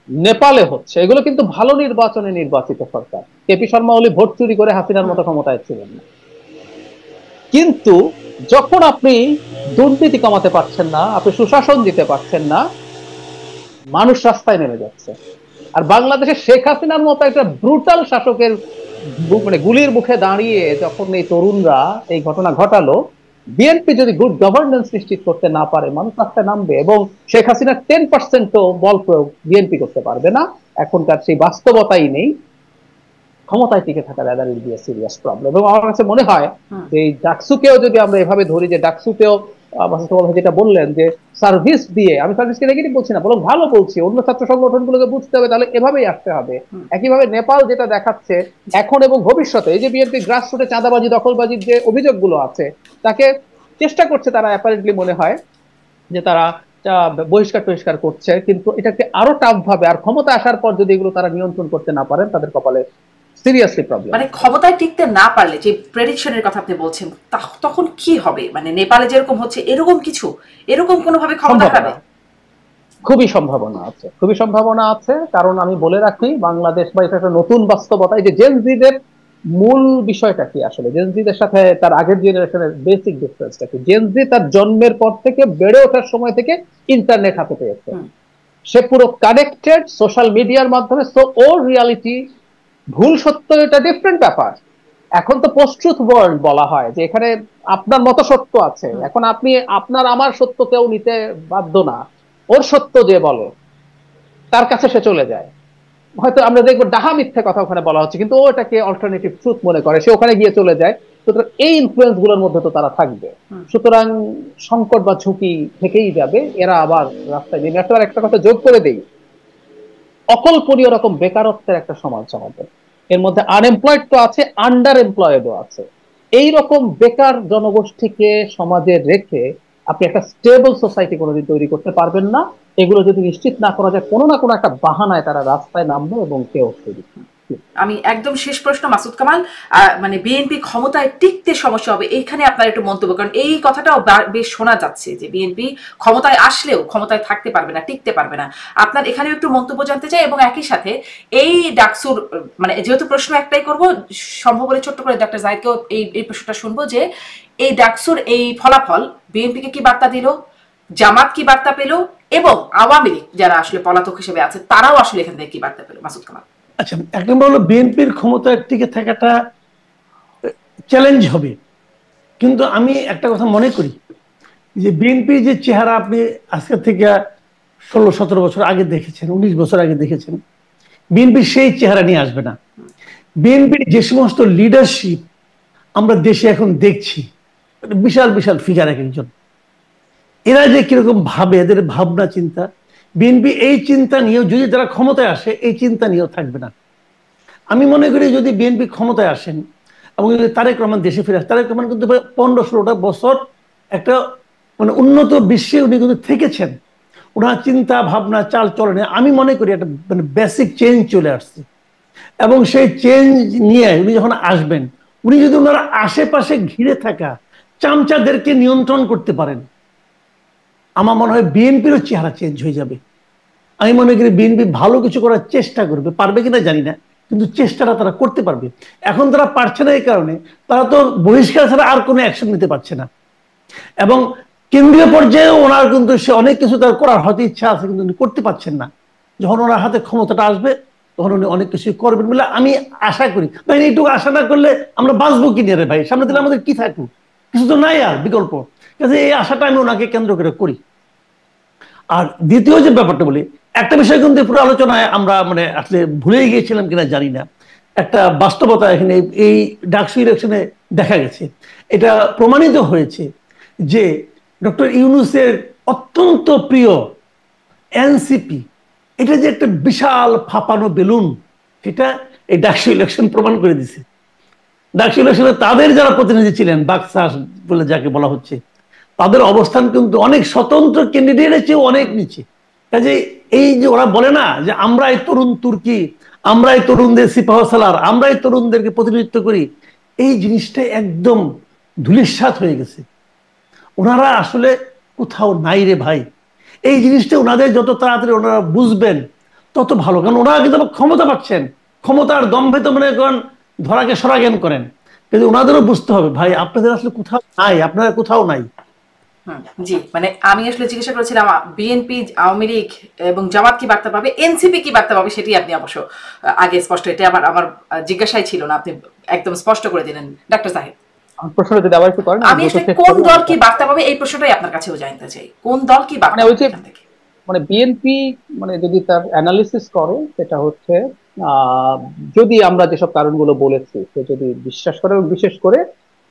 নেপালে হচ্ছে, এগুলো কিন্তু ভালো নির্বাচনে নির্বাচিত সরকার। কেপি শর্মা ওলি ভোট চুরি করে হাসিনার মতো ক্ষমতায় ছিলেন না। কিন্তু যখন আপনি দুর্নীতি কমাতে পারছেন না, আপনি সুশাসন দিতে পারছেন না, মানুষ রাস্তায় নেমে যাচ্ছে। আর বাংলাদেশে শেখ হাসিনার মতো একটা ব্রুটাল শাসকের মানে গুলির মুখে দাঁড়িয়ে যখন এই তরুণরা এই ঘটনা ঘটালো, বিএনপি যদি গুড গভর্নেন্স নিশ্চিত করতে না পারে, মানুষ রাস্তায় নামবে, এবং শেখ হাসিনার 10%ও বল প্রয়োগ বিএনপি করতে পারবে না। এখনকার সেই বাস্তবতাই নেই। ক্ষমতায় টিকে থাকা that will be a serious problem. এবং আমার কাছে মনে হয় যে এই ডাকসুকেও যদি আমরা এভাবে ধরি, যে ডাকসুতেও যেটা বললেন যে সার্ভিস দিয়ে, আমি সার্ভিসকে নেগেটিভ বলছি না, বরং ভালো বলছি, অন্য ছাত্র সংগঠনগুলোকে বুঝতে হবে তাহলে এভাবেই আসতে হবে। একইভাবে নেপাল যেটা দেখাচ্ছে এখন এবং ভবিষ্যতে, এই যে বিএনপি গ্রাসরুটে চাঁদাবাজি দখলবাজির যে অভিযোগগুলো আছে, তাকে চেষ্টা করছে তারা, অ্যাপারেন্টলি মনে হয় যে তারা বহিষ্কার করছে, কিন্তু এটাকে আরো টাফ ভাবে, আর ক্ষমতা আসার পর যদি এগুলো তারা নিয়ন্ত্রণ করতে না পারেন, তাদের কপালে সিরিয়াসলি প্রবলেম। মানে ক্ষমতায় টিকতে না পারলে, যে প্রেডিকশনের কথা আপনি বলছেন, তখন কি হবে? মানে নেপালে যেরকম হচ্ছে এরকম কিছু, এরকম কোনোভাবে ক্ষমতা হারাবে? খুবই সম্ভাবনা আছে, খুবই সম্ভাবনা আছে। কারণ আমি বলে রাখি, বাংলাদেশ বা এটা একটা নতুন বাস্তবতা। এই যে জেনজিদের মূল বিষয়টা কি আসলে, জেনজিদের সাথে তার আগের জেনারেশনের বেসিক ডিফারেন্সটা কি? জেনজি তার জন্মের পর থেকে, বেড়ে ওঠার সময় থেকে ইন্টারনেট হাতে পেয়েছে, সে পুরো কানেক্টেড সোশ্যাল মিডিয়ার মাধ্যমে। সো ওর রিয়ালিটি, ভুল সত্য এটা ডিফারেন্ট ব্যাপার। এখন তো পোস্ট ট্রুথ ওয়ার্ল্ড বলা হয়, যে এখানে আপনার মতো সত্য আছে, এখন আপনি আপনার আমার সত্য কেউ নিতে বাধ্য না, ওর সত্য যে বলে তার কাছে সে চলে যায়। হয়তো আমরা দেখবো ডাহা মিথ্যে কথা ওখানে বলা হচ্ছে, কিন্তু ও এটাকে অল্টারনেটিভ ট্রুথ মনে করে, সে ওখানে গিয়ে চলে যায়। সুতরাং এই ইনফ্লুয়েন্স গুলোর মধ্যে তো তারা থাকবে। সুতরাং সংকট বা ঝুঁকি থেকেই যাবে, এরা আবার রাস্তায় নেমে আসবে। আর একটা কথা যোগ করে দেই, অকল্পনীয় রকম বেকারত্বের একটা সমাজ আমাদের, এর মধ্যে আনএমপ্লয়েড তো আছে, আন্ডার এমপ্লয়েডও আছে। এই রকম বেকার জনগোষ্ঠীকে সমাজে রেখে আপনি একটা স্টেবল সোসাইটি কোনোদিন তৈরি করতে পারবেন না। এগুলো যদি নিশ্চিত না করা যায়, কোনো না কোনো একটা বাহানায় তারা রাস্তায় নামবে এবং কেউ তৈরি। আমি একদম শেষ প্রশ্ন, মাসুদ কামাল, মানে বিএনপি ক্ষমতায় টিকতে সমস্যা হবে, এইখানে আপনার একটু মন্তব্য করেন। এই কথাটাও বেশ শোনা যাচ্ছে যে বিএনপি ক্ষমতায় আসলেও ক্ষমতায় থাকতে পারবে না, টিকতে পারবে না। আপনার এখানেও একটু মন্তব্য জানতে চাই। এবং একই সাথে এই ডাকসুর, মানে যেহেতু প্রশ্ন একটাই করব, সম্ভব হলে ছোট্ট করে ডক্টর জাহিদকেও এই প্রশ্নটা শুনবো, যে এই ডাকসুর এই ফলাফল বিএনপিকে কি বার্তা দিল, জামাত কি বার্তা পেল, এবং আওয়ামী লীগ যারা আসলে পলাতক হিসেবে আছে তারাও আসলে এখান থেকে কি বার্তা পেল? মাসুদ কামাল। আচ্ছা, এক নম্বর হলো বিএনপির ক্ষমতায় টিকে থাকাটা চ্যালেঞ্জ হবে, কিন্তু আমি একটা কথা মনে করি যে বিএনপির যে চেহারা আপনি আজকে থেকে 16-17 বছর আগে দেখেছেন, 19 বছর আগে দেখেছেন, বিএনপি সেই চেহারা নিয়ে আসবে না। বিএনপির যে সমস্ত লিডারশিপ আমরা দেশে এখন দেখছি, বিশাল বিশাল ফিগার এক একজন, এরা যে কিরকম ভাবে, এদের ভাবনা চিন্তা, বিএনপি এই চিন্তা নিয়েও যদি তারা ক্ষমতায় আসে, এই চিন্তা নিয়েও থাকবে না। আমি মনে করি যদি বিএনপি ক্ষমতায় আসেন এবং যদি তারেক রহমান দেশে ফিরে আসে, তারেক রহমান কিন্তু 15-16টা বছর একটা মানে উন্নত বিশ্বে উনি কিন্তু থেকেছেন, ওনার চিন্তা ভাবনা চাল চলনে আমি মনে করি একটা মানে বেসিক চেঞ্জ চলে আসছে। এবং সেই চেঞ্জ নিয়ে উনি যখন আসবেন, উনি যদি ওনার আশেপাশে ঘিরে থাকা চামচাদেরকে নিয়ন্ত্রণ করতে পারেন, আমার মনে হয় বিএনপিরও চেহারা চেঞ্জ হয়ে যাবে। আমি মনে করি বিএনপি ভালো কিছু করার চেষ্টা করবে, পারবে কিনা জানি না, কিন্তু চেষ্টাটা তারা করতে পারবে। এখন তারা পারছে না, এই কারণে তারা তো বহিষ্কার ছাড়া আর কোনো অ্যাকশন নিতে পারছে না। এবং কেন্দ্রীয় পর্যায়ে ওনার কিন্তু সে অনেক কিছু তার করার হয়তো ইচ্ছা আছে, কিন্তু উনি করতে পারছেন না। যখন ওনার হাতে ক্ষমতাটা আসবে তখন উনি অনেক কিছু করবেন বলে আমি আশা করি। ভাই এইটুকু আশা না করলে আমরা বাঁচবো কি নিয়ে রে ভাই, সামনে দিলে আমাদের কি থাকবো, কিছু তো নাই আর বিকল্প। কাজে এই আশাটা আমি ওনাকে কেন্দ্র করে করি। আর দ্বিতীয় যে ব্যাপারটা বলি, একটা বিষয় কিন্তু পুরো আলোচনায় আমরা মানে আসলে ভুলে গিয়েছিলাম কিনা জানি না, একটা বাস্তবতা এখানে এই ডাকসু ইলেকশনে দেখা গেছে, এটা প্রমাণিত হয়েছে যে ডক্টর ইউনূসের অত্যন্ত প্রিয় এনসিপি, এটা যে একটা বিশাল ফাঁপানো বেলুন, সেটা এই ডাকসু ইলেকশন প্রমাণ করে দিছে। ডাকসু ইলেকশনে তাদের যারা প্রতিনিধি ছিলেন, বাকসাস বলে যাকে বলা হচ্ছে, তাদের অবস্থান কিন্তু অনেক স্বতন্ত্র ক্যান্ডিডেটের চেয়ে অনেক নিচে। কাজে এই যে ওরা বলে না যে আমরা এই তরুণ তুর্কি, আমরা এই তরুণদের সিপাহসালার, আমরা এই তরুণদেরকে প্রতিনিধিত্ব করি, এই জিনিসটা একদম ধূলিসাৎ হয়ে গেছে। ওনারা আসলে কোথাও নাই রে ভাই। এই জিনিসটা ওনাদের যত তাড়াতাড়ি ওনারা বুঝবেন তত ভালো, কারণ ওনারা কিন্তু ক্ষমতা পাচ্ছেন, ক্ষমতার দম্ভে তো মনে করেন ধরাকে সরা জ্ঞান করেন, কিন্তু ওনাদেরও বুঝতে হবে ভাই আপনাদের আসলে কোথাও নাই, আপনারা কোথাও নাই। জি, মানে আমি আসলে জিজ্ঞাসা করেছিলাম বিএনপি, আওয়ামী লীগ এবং জামাত কি বার্তা পাবে, এনসিপি কি বার্তা পাবে, সেটি আপনি অবশ্য আগে স্পষ্ট, এটা আমার জিজ্ঞাসাই ছিল না, আপনি একদম স্পষ্ট করে দিলেন। ডাক্তার জাহিদ। প্রশ্নটা যদি আবার একটু করেন, আমি আসলে কোন দল কি বার্তা পাবে এই প্রশ্নটাই আপনার কাছেও জানতে চাই, কোন দল কি বার্তা পাবে এখান থেকে? মানে বিএনপি মানে যদি তার অ্যানালিসিস করে সেটা হচ্ছে যদি আমরা যেসব কারণগুলো বলেছি সে যদি বিশ্বাস করে, এবং বিশেষ করে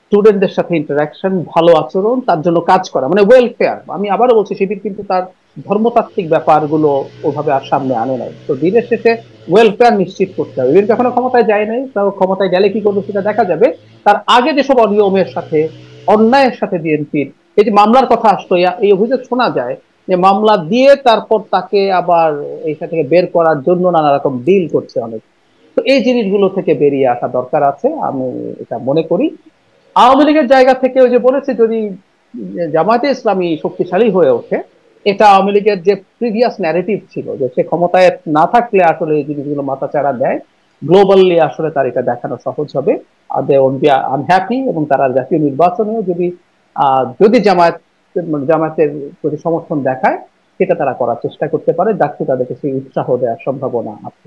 স্টুডেন্টদের সাথে ইন্টারাকশন, ভালো আচরণ, তার জন্য কাজ করা, মানে ওয়েলফেয়ার। আমি আবারও বলছি, শিবির কিন্তু তার ধর্মতাত্ত্বিক ব্যাপারগুলো ওভাবে আর সামনে আনে নাই। তো দিনের শেষে ওয়েলফেয়ার নিশ্চিত করতে হবে। বিএনপি এখনো ক্ষমতায় যায় নাই, তাও ক্ষমতায় গেলে কি করবে সেটা দেখা যাবে। তার আগে যেসব অনিয়মের সাথে, অন্যায়ের সাথে বিএনপির, এই যে মামলার কথা আসতো, এই অভিযোগ শোনা যায় যে মামলা দিয়ে তারপর তাকে আবার এইটা থেকে বের করার জন্য নানা রকম ডিল করছে অনেক। তো এই জিনিসগুলো থেকে বেরিয়ে আসা দরকার আছে, আমি এটা মনে করি। আওয়ামী লীগের জায়গা থেকে ওই যে বলেছে, যদি জামায়াতে ইসলামী শক্তিশালী হয়ে ওঠে, এটা আওয়ামী লীগের যে প্রিভিয়াস ন্যারেটিভ ছিল যে সে ক্ষমতায় না থাকলে আসলে এই জিনিসগুলো মাথাচাড়া দেয়, গ্লোবালি আসলে তার এটা দেখানো সহজ হবে। আর দে ওন্ট বি আনহ্যাপি, এবং তারা জাতীয় নির্বাচনেও যদি যদি জামায়াতের প্রতি সমর্থন দেখায়, সেটা তারা করার চেষ্টা করতে পারে। ডাকসু তাদেরকে সেই উৎসাহ দেওয়ার সম্ভাবনা আছে।